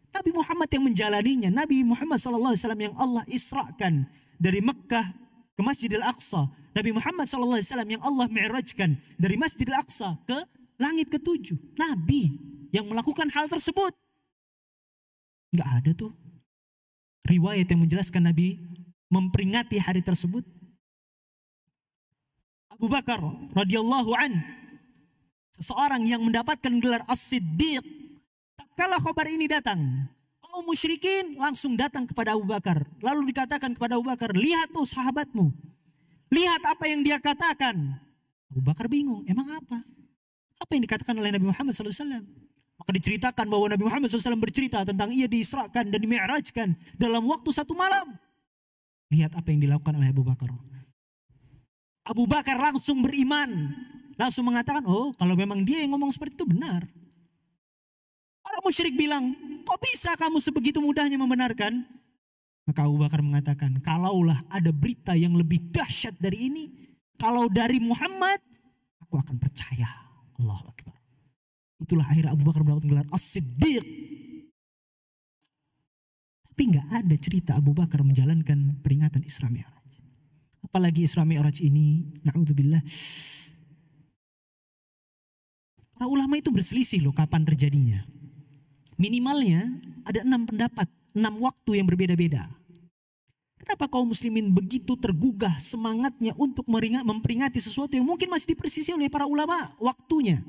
S1: Nabi Muhammad yang menjalaninya. Nabi Muhammad SAW yang Allah israkan dari Mekah ke Masjidil Aqsa. Nabi Muhammad SAW yang Allah mi'rajkan dari Masjidil Aqsa ke langit ke-7. Nabi yang melakukan hal tersebut. Gak ada tuh riwayat yang menjelaskan Nabi memperingati hari tersebut. Abu Bakar radhiyallahu an, seseorang yang mendapatkan gelar As-Siddiq, tatkala khabar ini datang, kaum musyrikin langsung datang kepada Abu Bakar. Lalu dikatakan kepada Abu Bakar, lihat tuh sahabatmu, lihat apa yang dia katakan. Abu Bakar bingung, emang apa? Apa yang dikatakan oleh Nabi Muhammad SAW? Maka diceritakan bahwa Nabi Muhammad SAW bercerita tentang ia diisrakan dan dimi'rajkan dalam waktu 1 malam. Lihat apa yang dilakukan oleh Abu Bakar. Abu Bakar langsung beriman. Langsung mengatakan, oh kalau memang dia yang ngomong seperti itu benar. Orang musyrik bilang, kok bisa kamu sebegitu mudahnya membenarkan? Maka Abu Bakar mengatakan, kalaulah ada berita yang lebih dahsyat dari ini, kalau dari Muhammad, aku akan percaya. Allahu Akbar. Itulah akhirnya Abu Bakar mendapatkan gelar As-Siddiq. Tapi gak ada cerita Abu Bakar menjalankan peringatan Isra Mi'raj. Apalagi Isra Mi'raj ini, na'udzubillah, para ulama itu berselisih loh kapan terjadinya. Minimalnya ada 6 pendapat, 6 waktu yang berbeda-beda. Kenapa kaum muslimin begitu tergugah semangatnya untuk memperingati sesuatu yang mungkin masih dipersisi oleh para ulama waktunya?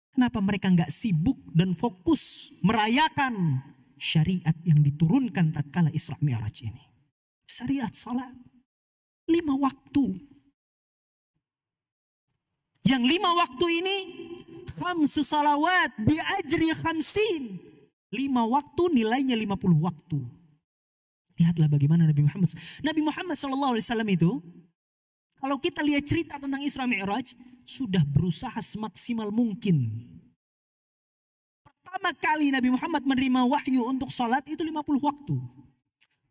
S1: Kenapa mereka gak sibuk dan fokus merayakan syariat yang diturunkan tatkala Isra Mi'raj ini? Syariat salat 5 waktu. Yang 5 waktu ini 5 salawat bi ajri 50. 5 waktu nilainya 50 waktu. Lihatlah bagaimana Nabi Muhammad SAW itu, kalau kita lihat cerita tentang Isra Mi'raj, sudah berusaha semaksimal mungkin. Pertama kali Nabi Muhammad menerima wahyu untuk salat itu 50 waktu.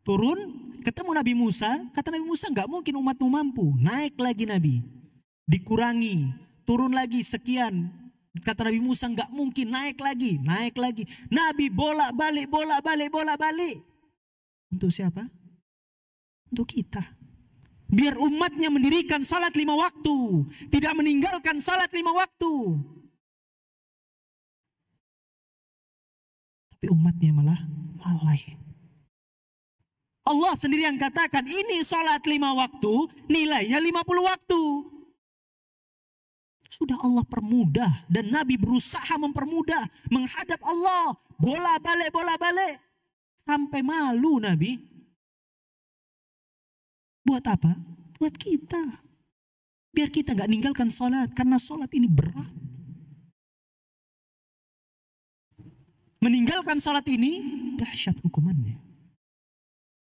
S1: Turun, ketemu Nabi Musa, kata Nabi Musa, gak mungkin umatmu mampu. Naik lagi Nabi, dikurangi, turun lagi sekian. Kata Nabi Musa, gak mungkin, naik lagi. Nabi bolak-balik. Untuk siapa? Untuk kita. Biar umatnya mendirikan salat 5 waktu, tidak meninggalkan salat 5 waktu. Tapi umatnya malah lalai. Allah sendiri yang katakan, ini salat 5 waktu, nilainya 50 waktu. Sudah Allah permudah dan Nabi berusaha mempermudah menghadap Allah. Bola balik. Sampai malu Nabi. Buat apa? Buat kita. Biar kita gak ninggalkan sholat. Karena sholat ini berat. Meninggalkan sholat ini dahsyat hukumannya.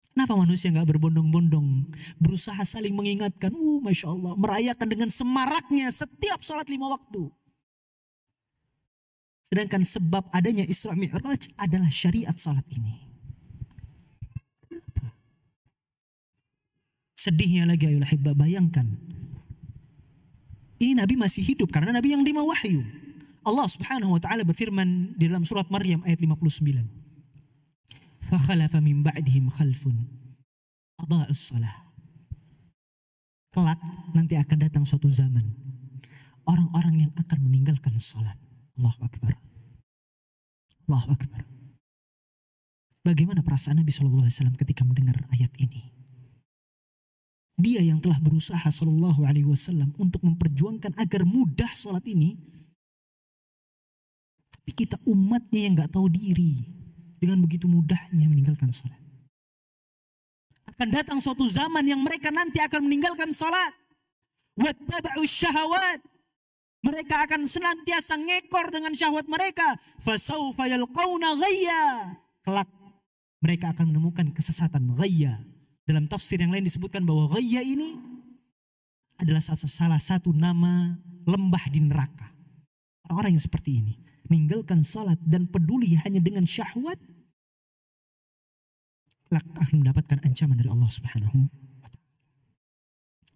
S1: Kenapa manusia gak berbondong-bondong, berusaha saling mengingatkan, Masya Allah, merayakan dengan semaraknya setiap sholat 5 waktu. Sedangkan sebab adanya Isra Mi'raj adalah syariat sholat ini. Sedihnya lagi ayolah hibba, bayangkan. Ini Nabi masih hidup karena Nabi yang terima wahyu. Allah Subhanahu wa taala berfirman di dalam surat Maryam ayat 59. فَخَلَفَ مِنْ بَعْدِهِمْ خَلْفٌ adha'us shalah. Kelak nanti akan datang suatu zaman orang-orang yang akan meninggalkan salat. Allahu Akbar. Allahu Akbar. Bagaimana perasaan Nabi SAW ketika mendengar ayat ini? Dia yang telah berusaha SAW untuk memperjuangkan agar mudah salat ini, tapi kita umatnya yang gak tahu diri dengan begitu mudahnya meninggalkan salat. Akan datang suatu zaman yang mereka nanti akan meninggalkan salat. Wattaba'u syahawat. Mereka akan senantiasa ngekor dengan syahwat mereka. Fasawfa yalqawna ghayya. Kelak mereka akan menemukan kesesatan, ghayya. Dalam tafsir yang lain disebutkan bahwa ghayya ini adalah salah satu nama lembah di neraka. Orang-orang yang seperti ini, meninggalkan salat dan peduli hanya dengan syahwat, akan mendapatkan ancaman dari Allah Subhanahu wa Ta'ala.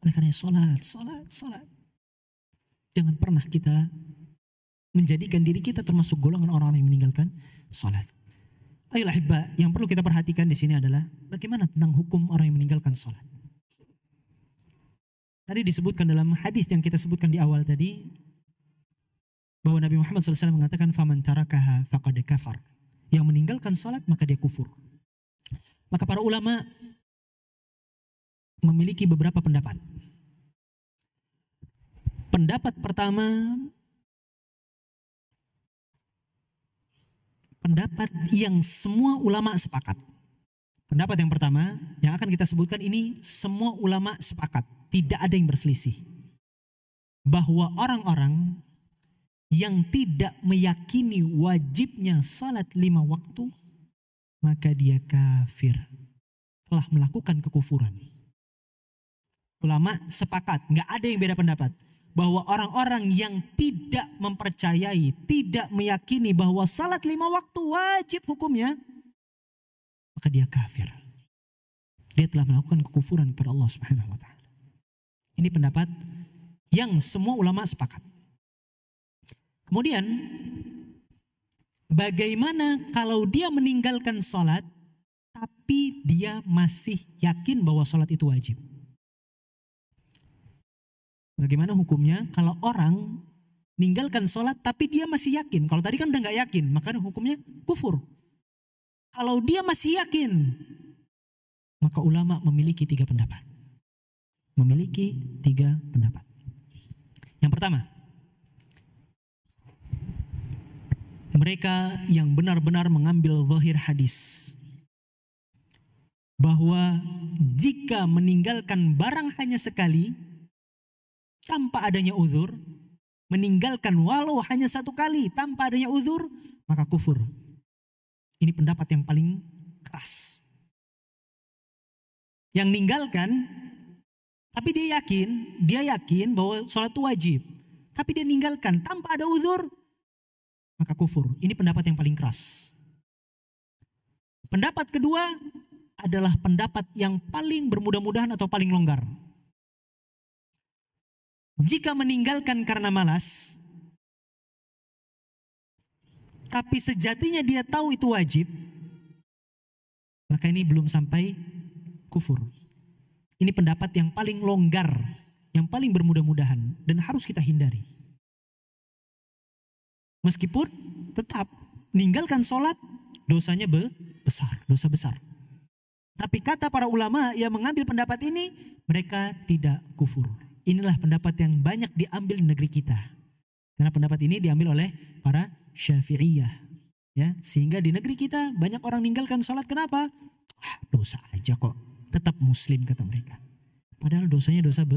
S1: Oleh karena salat. Jangan pernah kita menjadikan diri kita termasuk golongan orang-orang yang meninggalkan salat. Ayolah hibba, yang perlu kita perhatikan di sini adalah bagaimana tentang hukum orang yang meninggalkan salat. Tadi disebutkan dalam hadis yang kita sebutkan di awal tadi bahwa Nabi Muhammad SAW mengatakan faman tarakaha faqad kafar. Yang meninggalkan salat maka dia kufur. Maka para ulama memiliki beberapa pendapat. Pendapat pertama, pendapat yang semua ulama sepakat. Pendapat yang pertama yang akan kita sebutkan ini semua ulama sepakat. Tidak ada yang berselisih. Bahwa orang-orang yang tidak meyakini wajibnya salat 5 waktu, maka dia kafir. Telah melakukan kekufuran. Ulama sepakat, nggak ada yang beda pendapat. Bahwa orang-orang yang tidak mempercayai, tidak meyakini bahwa salat 5 waktu wajib hukumnya, maka dia kafir. Dia telah melakukan kekufuran kepada Allah Subhanahu wa Ta'ala. Ini pendapat yang semua ulama sepakat. Kemudian, bagaimana kalau dia meninggalkan salat, tapi dia masih yakin bahwa salat itu wajib? Bagaimana hukumnya kalau orang meninggalkan sholat tapi dia masih yakin? Kalau tadi kan udah gak yakin, maka hukumnya kufur. Kalau dia masih yakin, maka ulama memiliki 3 pendapat. Memiliki 3 pendapat. Yang pertama, mereka yang benar-benar mengambil zahir hadis. Bahwa jika meninggalkan barang hanya sekali, tanpa adanya uzur, meninggalkan walau hanya 1 kali tanpa adanya uzur, maka kufur. Ini pendapat yang paling keras. Yang ninggalkan, tapi dia yakin bahwa sholat itu wajib, tapi dia ninggalkan tanpa ada uzur, maka kufur. Ini pendapat yang paling keras. Pendapat kedua adalah pendapat yang paling bermudah-mudahan atau paling longgar. Jika meninggalkan karena malas, tapi sejatinya dia tahu itu wajib, maka ini belum sampai kufur. Ini pendapat yang paling longgar, yang paling bermudah-mudahan, dan harus kita hindari. Meskipun tetap meninggalkan sholat, dosanya besar, dosa besar. Tapi kata para ulama yang mengambil pendapat ini, mereka tidak kufur. Inilah pendapat yang banyak diambil di negeri kita. Karena pendapat ini diambil oleh para Syafi'iyah. Ya, sehingga di negeri kita banyak orang meninggalkan sholat. Kenapa? Dosa aja kok. Tetap muslim kata mereka. Padahal dosanya dosa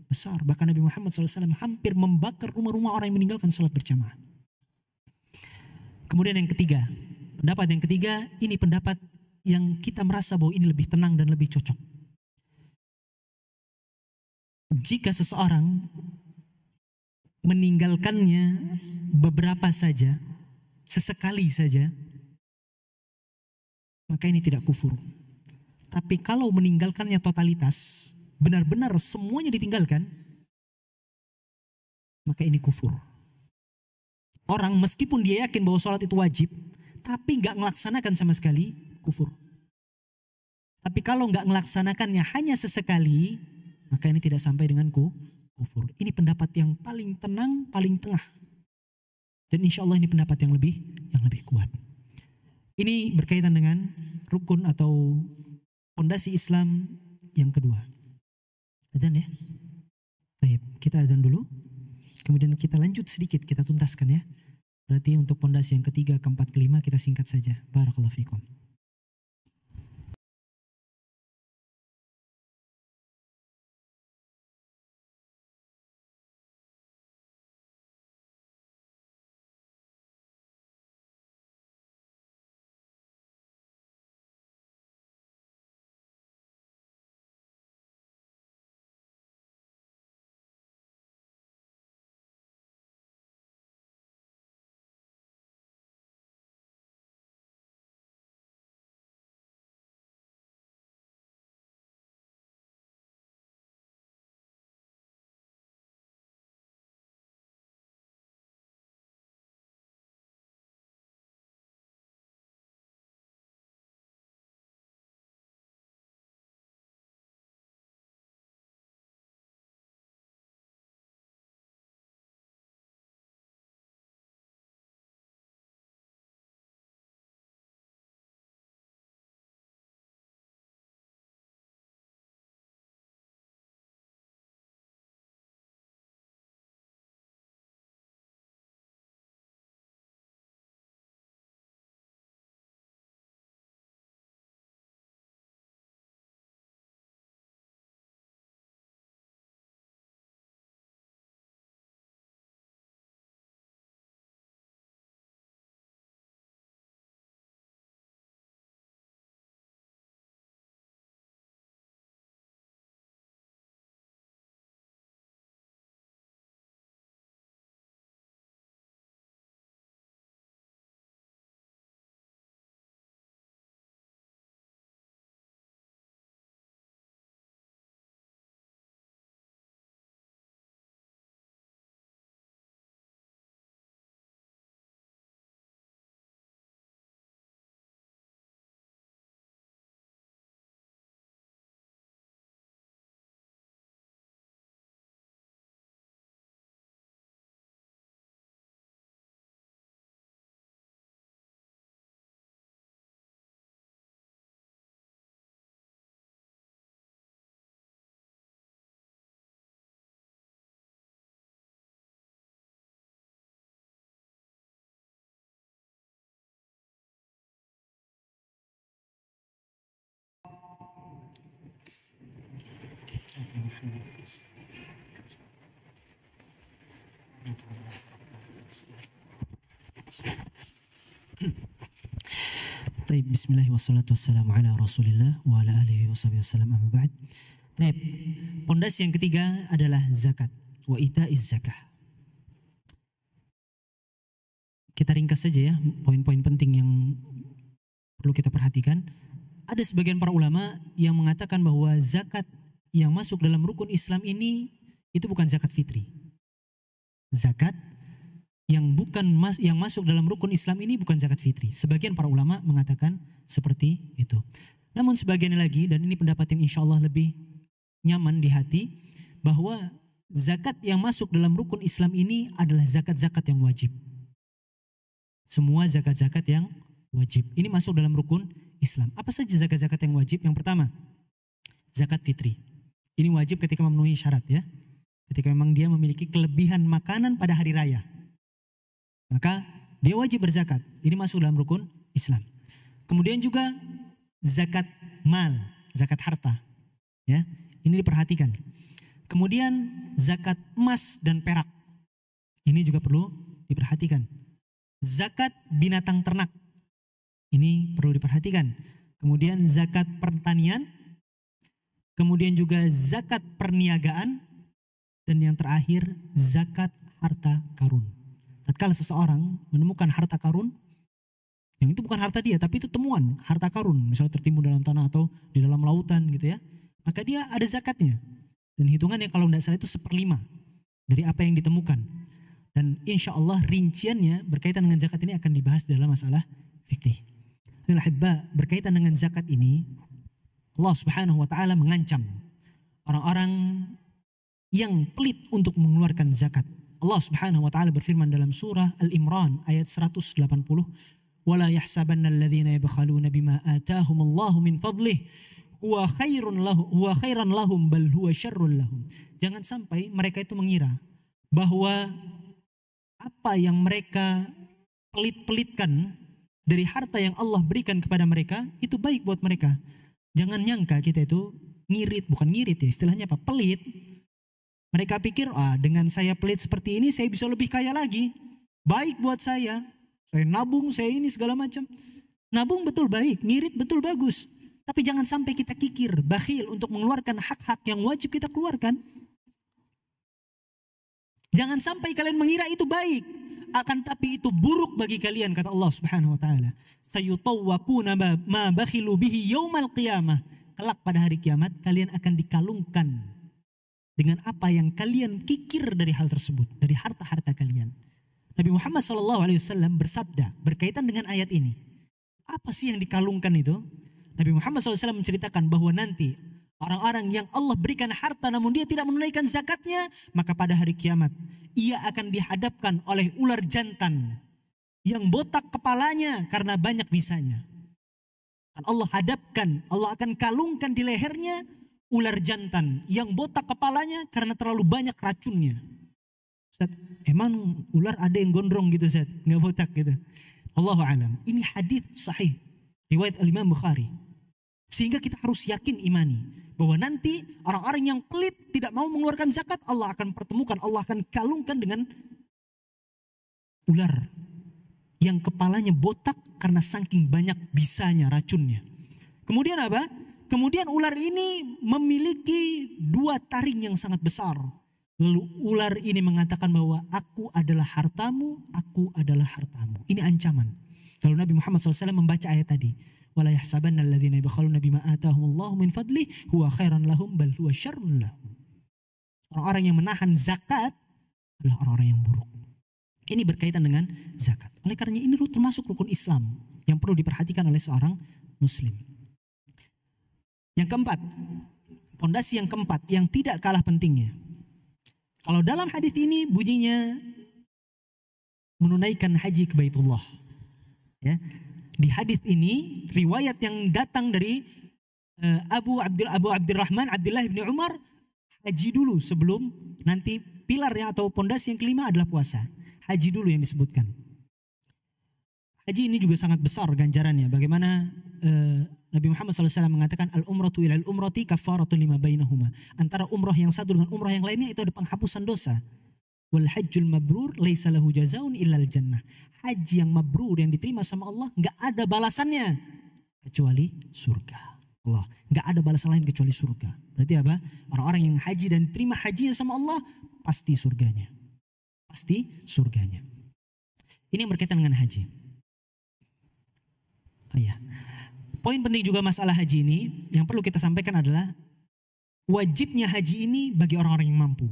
S1: besar. Bahkan Nabi Muhammad SAW hampir membakar rumah-rumah orang yang meninggalkan sholat berjamaah. Kemudian yang ketiga. Pendapat yang ketiga, ini pendapat yang kita merasa bahwa ini lebih tenang dan lebih cocok. Jika seseorang meninggalkannya beberapa saja, sesekali saja, maka ini tidak kufur. Tapi kalau meninggalkannya totalitas, benar-benar semuanya ditinggalkan, maka ini kufur. Orang meskipun dia yakin bahwa sholat itu wajib, tapi nggak melaksanakan sama sekali, kufur. Tapi kalau nggak melaksanakannya hanya sesekali, maka ini tidak sampai dengan kufur. Ini pendapat yang paling tenang, paling tengah. Dan insya Allah ini pendapat yang lebih kuat. Ini berkaitan dengan rukun atau fondasi Islam yang kedua. Adzan ya. Baik, kita adzan dulu. Kemudian kita lanjut sedikit, kita tuntaskan ya. Berarti untuk fondasi yang ketiga, keempat, kelima kita singkat saja. Barakallahu fikum. Baik, bismillah wassalatu wassalamu ala rasulillah wa ala alihi washabihi wasallam amma ba'd. Baik, pondasi yang ketiga adalah zakat wa ita'iz zakah. Kita ringkas saja ya poin-poin penting yang perlu kita perhatikan. Ada sebagian para ulama yang mengatakan bahwa zakat yang masuk dalam rukun Islam ini itu bukan zakat fitri. Zakat yang masuk dalam rukun Islam ini bukan zakat fitri. Sebagian para ulama mengatakan seperti itu. Namun sebagian lagi, dan ini pendapat yang insya Allah lebih nyaman di hati, bahwa zakat yang masuk dalam rukun Islam ini adalah zakat-zakat yang wajib. Semua zakat-zakat yang wajib. Ini masuk dalam rukun Islam. Apa saja zakat-zakat yang wajib? Yang pertama, zakat fitri. Ini wajib ketika memenuhi syarat ya. Ketika memang dia memiliki kelebihan makanan pada hari raya, maka dia wajib berzakat. Ini masuk dalam rukun Islam. Kemudian juga zakat mal, zakat harta. Ya, ini diperhatikan. Kemudian zakat emas dan perak. Ini juga perlu diperhatikan. Zakat binatang ternak. Ini perlu diperhatikan. Kemudian zakat pertanian. Kemudian juga zakat perniagaan. Dan yang terakhir zakat harta karun. Tatkala seseorang menemukan harta karun, yang itu bukan harta dia, tapi itu temuan harta karun, misalnya tertimbun dalam tanah atau di dalam lautan gitu ya, maka dia ada zakatnya. Dan hitungannya kalau tidak salah itu 1/5 dari apa yang ditemukan. Dan insya Allah rinciannya berkaitan dengan zakat ini akan dibahas dalam masalah fikih. Alhamdulillah, berkaitan dengan zakat ini, Allah Subhanahu wa taala mengancam orang-orang yang pelit untuk mengeluarkan zakat. Allah Subhanahu wa taala berfirman dalam surah Al-Imran ayat 180, "Wala yahsabanna alladhina yabkhaluna bima atahumullahu min fadlih huwa khairan lahum bal huwa syarrun lahum." Jangan sampai mereka itu mengira bahwa apa yang mereka pelit-pelitkan dari harta yang Allah berikan kepada mereka itu baik buat mereka. Jangan nyangka kita itu ngirit, bukan ngirit ya, istilahnya apa? Pelit. Mereka pikir, dengan saya pelit seperti ini saya bisa lebih kaya lagi. Baik buat saya. Saya nabung, saya ini segala macam. Nabung betul baik, ngirit betul bagus. Tapi jangan sampai kita kikir, bakhil untuk mengeluarkan hak-hak yang wajib kita keluarkan. Jangan sampai kalian mengira itu baik, akan tapi itu buruk bagi kalian, kata Allah Subhanahu wa taala. Sayutawwaquna ma bakhilu bihi yaumal qiyamah. Kelak pada hari kiamat kalian akan dikalungkan dengan apa yang kalian kikir dari hal tersebut, dari harta-harta kalian. Nabi Muhammad SAW bersabda berkaitan dengan ayat ini. Apa sih yang dikalungkan itu? Nabi Muhammad SAW menceritakan bahwa nanti orang-orang yang Allah berikan harta namun dia tidak menunaikan zakatnya, maka pada hari kiamat ia akan dihadapkan oleh ular jantan yang botak kepalanya karena banyak bisanya. Allah hadapkan, Allah akan kalungkan di lehernya ular jantan yang botak kepalanya karena terlalu banyak racunnya. Ustaz, emang ular ada yang gondrong gitu Ustaz, nggak botak gitu? Allahu a'lam. Ini hadis sahih riwayat Al-Imam Bukhari. Sehingga kita harus yakin imani bahwa nanti orang-orang yang pelit tidak mau mengeluarkan zakat, Allah akan pertemukan, Allah akan kalungkan dengan ular yang kepalanya botak karena saking banyak bisanya, racunnya. Kemudian apa? Kemudian ular ini memiliki 2 taring yang sangat besar. Lalu ular ini mengatakan bahwa aku adalah hartamu, aku adalah hartamu. Ini ancaman. Lalu Nabi Muhammad SAW membaca ayat tadi. Wala yahsabanna alladhina yabkhaluna bima atahumullahu min fadlih huwa khairan lahum bal huwa syarrun lahum. Orang-orang yang menahan zakat adalah orang-orang yang buruk. Ini berkaitan dengan zakat. Oleh karena ini termasuk rukun Islam yang perlu diperhatikan oleh seorang muslim. Yang keempat, fondasi yang keempat yang tidak kalah pentingnya. Kalau dalam hadis ini bunyinya menunaikan haji ke Baitullah. Ya. Di hadis ini riwayat yang datang dari Abu Abdurrahman Abdullah bin Umar, haji dulu sebelum nanti pilarnya atau fondasi yang kelima adalah puasa. Haji dulu yang disebutkan. Haji ini juga sangat besar ganjarannya. Bagaimana Nabi Muhammad SAW mengatakan al-umratu ilal umrati kafaratun lima bainahuma. Antara umrah yang satu dengan umrah yang lainnya itu ada penghapusan dosa. Wal hajjul mabrur laisa lahu jazaun illal jannah. Haji yang mabrur yang diterima sama Allah enggak ada balasannya kecuali surga. Allah, enggak ada balasan lain kecuali surga. Berarti apa? Orang-orang yang haji dan diterima hajinya sama Allah pasti surganya. Pasti surganya. Ini yang berkaitan dengan haji. Poin penting juga masalah haji ini yang perlu kita sampaikan adalah wajibnya haji ini bagi orang-orang yang mampu.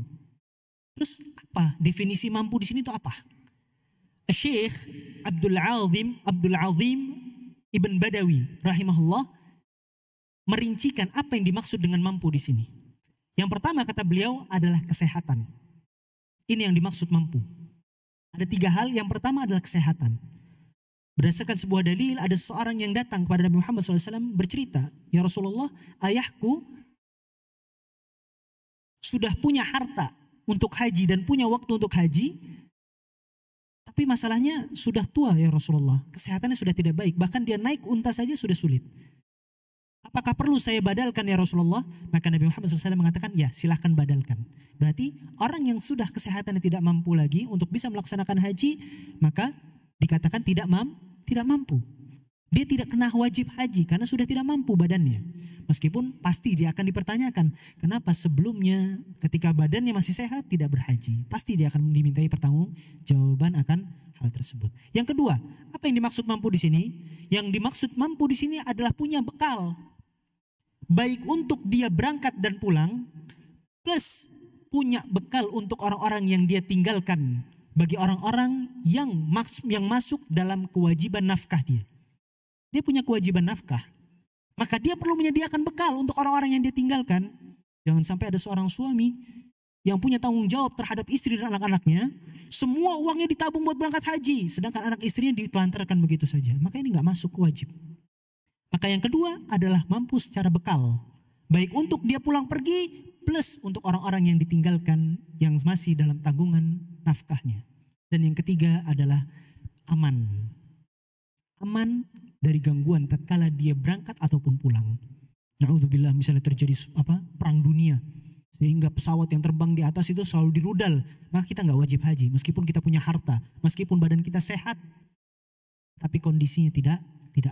S1: Terus apa definisi mampu di sini itu apa? Syekh Abdul Azim Ibn Badawi rahimahullah merincikan apa yang dimaksud dengan mampu di sini. Yang pertama kata beliau adalah kesehatan. Ini yang dimaksud mampu. Ada 3 hal. Yang pertama adalah kesehatan. Berdasarkan sebuah dalil, ada seseorang yang datang kepada Nabi Muhammad SAW bercerita, ya Rasulullah, ayahku sudah punya harta untuk haji dan punya waktu untuk haji, tapi masalahnya sudah tua ya Rasulullah, kesehatannya sudah tidak baik, bahkan dia naik unta saja sudah sulit. Apakah perlu saya badalkan ya Rasulullah? Maka Nabi Muhammad SAW mengatakan, ya silahkan badalkan. Berarti orang yang sudah kesehatannya tidak mampu lagi untuk bisa melaksanakan haji, maka dikatakan tidak mampu. Dia tidak kena wajib haji karena sudah tidak mampu badannya. Meskipun pasti dia akan dipertanyakan, kenapa sebelumnya ketika badannya masih sehat tidak berhaji? Pasti dia akan dimintai pertanggungjawaban akan hal tersebut. Yang kedua, apa yang dimaksud mampu di sini? Yang dimaksud mampu di sini adalah punya bekal. Baik untuk dia berangkat dan pulang, plus punya bekal untuk orang-orang yang dia tinggalkan. Bagi orang-orang yang masuk dalam kewajiban nafkah dia. Dia punya kewajiban nafkah. Maka dia perlu menyediakan bekal untuk orang-orang yang dia tinggalkan. Jangan sampai ada seorang suami yang punya tanggung jawab terhadap istri dan anak-anaknya, semua uangnya ditabung buat berangkat haji, sedangkan anak istrinya ditelantarkan begitu saja. Maka ini nggak masuk wajib. Maka yang kedua adalah mampu secara bekal. Baik untuk dia pulang pergi, plus untuk orang-orang yang ditinggalkan yang masih dalam tanggungan nafkahnya. Dan yang ketiga adalah aman. Aman dari gangguan tatkala dia berangkat ataupun pulang. Na'udzubillah, misalnya terjadi perang dunia, sehingga pesawat yang terbang di atas itu selalu dirudal, maka kita nggak wajib haji meskipun kita punya harta, meskipun badan kita sehat, tapi kondisinya tidak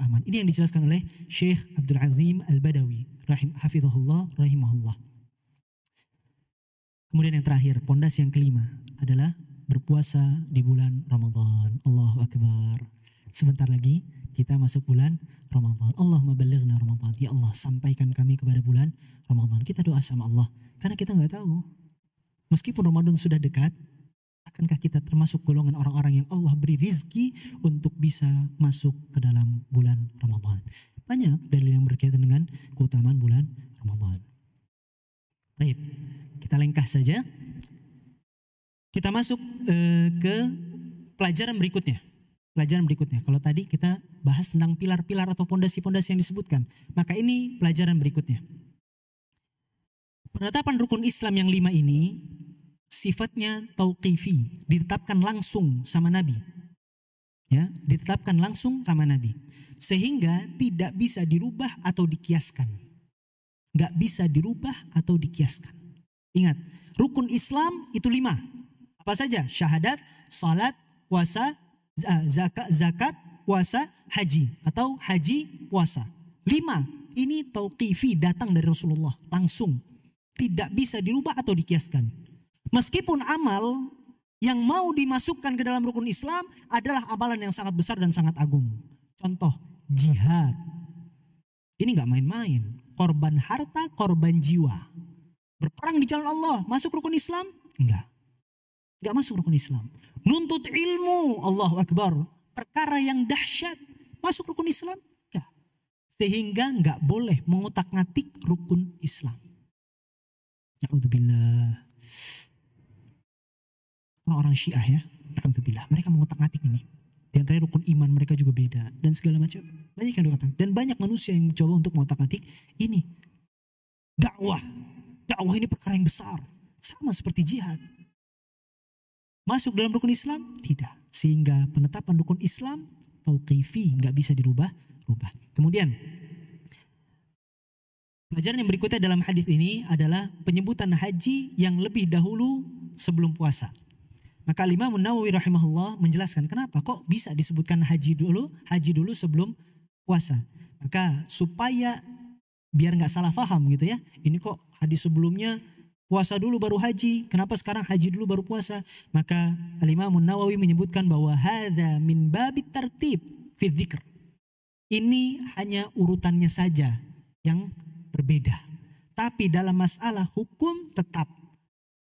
S1: aman. Ini yang dijelaskan oleh Syekh Abdul Azim Al-Badawi hafizahullah rahimahullah. Kemudian yang terakhir, pondasi yang kelima adalah berpuasa di bulan Ramadan. Allahu Akbar. Sebentar lagi kita masuk bulan Ramadan. Allahumma balighna Ramadan. Ya Allah, sampaikan kami kepada bulan Ramadan. Kita doa sama Allah karena kita nggak tahu. Meskipun Ramadan sudah dekat, akankah kita termasuk golongan orang-orang yang Allah beri rizki untuk bisa masuk ke dalam bulan Ramadan? Banyak dalil yang berkaitan dengan keutamaan bulan Ramadan. Baik, kita lengkah saja. Kita masuk ke pelajaran berikutnya. Kalau tadi kita bahas tentang pilar-pilar atau pondasi-pondasi yang disebutkan, maka ini pelajaran berikutnya. Penetapan rukun Islam yang 5 ini sifatnya tauqifi, ditetapkan langsung sama Nabi. Ya, ditetapkan langsung sama Nabi. Sehingga tidak bisa dirubah atau dikiaskan. Nggak bisa dirubah atau dikiaskan. Ingat, rukun Islam itu 5. Apa saja? Syahadat, salat, puasa, zakat, puasa, haji. Atau haji, puasa. 5. Ini tauqifi, datang dari Rasulullah langsung. Tidak bisa dirubah atau dikiaskan. Meskipun amal yang mau dimasukkan ke dalam rukun Islam adalah amalan yang sangat besar dan sangat agung. Contoh, jihad. Ini nggak main-main. Korban harta, korban jiwa. Berperang di jalan Allah, masuk rukun Islam? Enggak. Enggak masuk rukun Islam. Nuntut ilmu, Allahu Akbar. Perkara yang dahsyat, masuk rukun Islam? Enggak. Sehingga enggak boleh mengotak-ngatik rukun Islam. Na'udzubillah. Orang-orang Syiah ya, na'udzubillah. Mereka mengotak-ngatik ini. Di antara rukun iman mereka juga beda. Dan segala macam. Banyak yang dikatakan. Dan banyak manusia yang mencoba untuk mengotak-ngatik ini. Dakwah ini perkara yang besar. Sama seperti jihad. Masuk dalam rukun Islam? Tidak. Sehingga penetapan rukun Islam tauqifi, nggak bisa dirubah. Kemudian pelajaran yang berikutnya dalam hadis ini adalah penyebutan haji yang lebih dahulu sebelum puasa. Maka Imam Nawawi rahimahullah menjelaskan kenapa kok bisa disebutkan haji dulu sebelum puasa. Maka supaya biar nggak salah paham gitu ya. Ini kok hadis sebelumnya puasa dulu baru haji. Kenapa sekarang haji dulu baru puasa? Maka Imam Nawawi menyebutkan bahwa hadza min babit tartib fi dzikr. Ini hanya urutannya saja yang berbeda. Tapi dalam masalah hukum tetap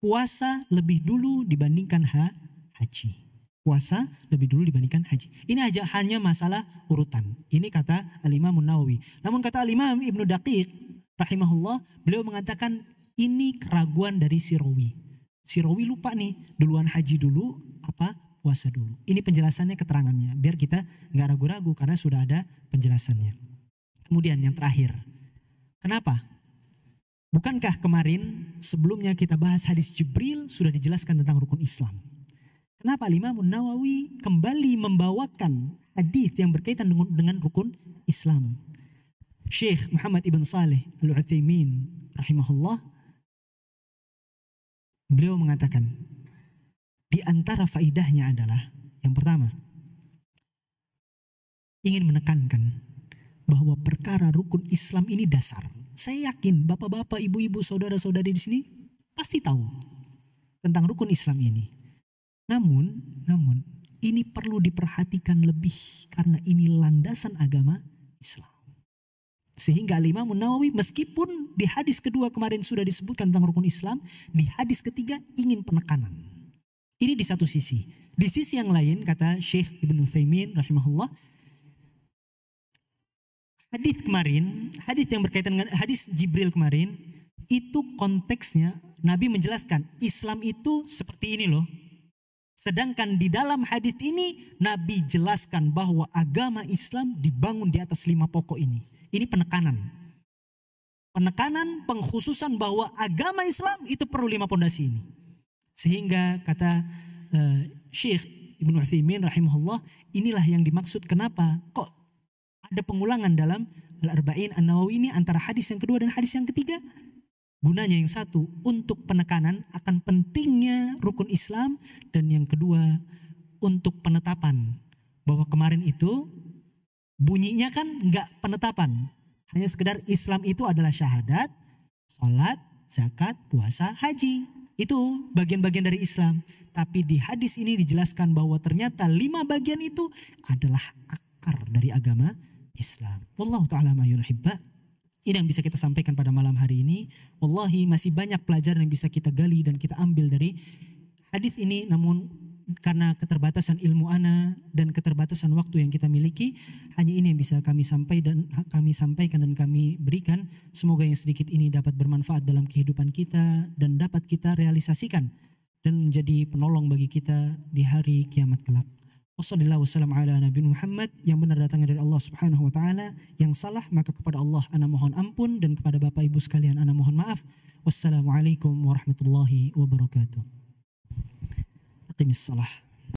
S1: puasa lebih dulu dibandingkan haji. Puasa lebih dulu dibandingkan haji. Ini aja hanya masalah urutan. Ini kata Al-Imam Nawawi. Namun kata Al-Imam Ibnu Daqiq rahimahullah, beliau mengatakan ini keraguan dari Sirawi. Sirawi lupa nih, duluan haji dulu apa puasa dulu. Ini penjelasannya, keterangannya. Biar kita nggak ragu-ragu karena sudah ada penjelasannya. Kemudian yang terakhir. Kenapa? Bukankah kemarin sebelumnya kita bahas hadis Jibril sudah dijelaskan tentang rukun Islam? Kenapa Imam Nawawi kembali membawakan hadis yang berkaitan dengan rukun Islam? Syekh Muhammad ibn Saleh Al-Utsaimin rahimahullah, beliau mengatakan di antara faidahnya adalah yang pertama, ingin menekankan bahwa perkara rukun Islam ini dasar. Saya yakin bapak-bapak, ibu-ibu, saudara-saudari di sini pasti tahu tentang rukun Islam ini. Namun ini perlu diperhatikan lebih karena ini landasan agama Islam. Sehingga Imam Nawawi meskipun di hadis kedua kemarin sudah disebutkan tentang rukun Islam, di hadis ketiga ingin penekanan. Ini di satu sisi. Di sisi yang lain kata Syekh Ibnu Utsaimin rahimahullah, hadis yang berkaitan dengan hadis Jibril kemarin, itu konteksnya Nabi menjelaskan Islam itu seperti ini loh. Sedangkan di dalam hadis ini Nabi jelaskan bahwa agama Islam dibangun di atas 5 pokok ini. Ini penekanan. Penekanan, pengkhususan bahwa agama Islam itu perlu 5 pondasi ini. Sehingga kata Syekh Ibnu Utsaimin rahimahullah, inilah yang dimaksud kenapa kok ada pengulangan dalam Al-Arba'in An-Nawawi ini antara hadis yang kedua dan hadis yang ketiga. Gunanya yang satu untuk penekanan akan pentingnya rukun Islam, dan yang kedua untuk penetapan bahwa kemarin itu bunyinya kan enggak penetapan, hanya sekedar Islam itu adalah syahadat, sholat, zakat, puasa, haji. Itu bagian-bagian dari Islam. Tapi di hadis ini dijelaskan bahwa ternyata 5 bagian itu adalah akar dari agama Islam. Wallahu ta'ala ma yuhibbah. Ini yang bisa kita sampaikan pada malam hari ini. Wallahi masih banyak pelajaran yang bisa kita gali dan kita ambil dari hadis ini, namun karena keterbatasan ilmu ana dan keterbatasan waktu yang kita miliki, hanya ini yang bisa kami sampaikan dan kami berikan. Semoga yang sedikit ini dapat bermanfaat dalam kehidupan kita dan dapat kita realisasikan dan menjadi penolong bagi kita di hari kiamat kelak. Wassallallahu wasallam ala Nabi Muhammad. Yang benar datangnya dari Allah Subhanahu wa taala, yang salah maka kepada Allah ana mohon ampun, dan kepada Bapak Ibu sekalian ana mohon maaf. Wassalamualaikum warahmatullahi wabarakatuh. Aqimis salah.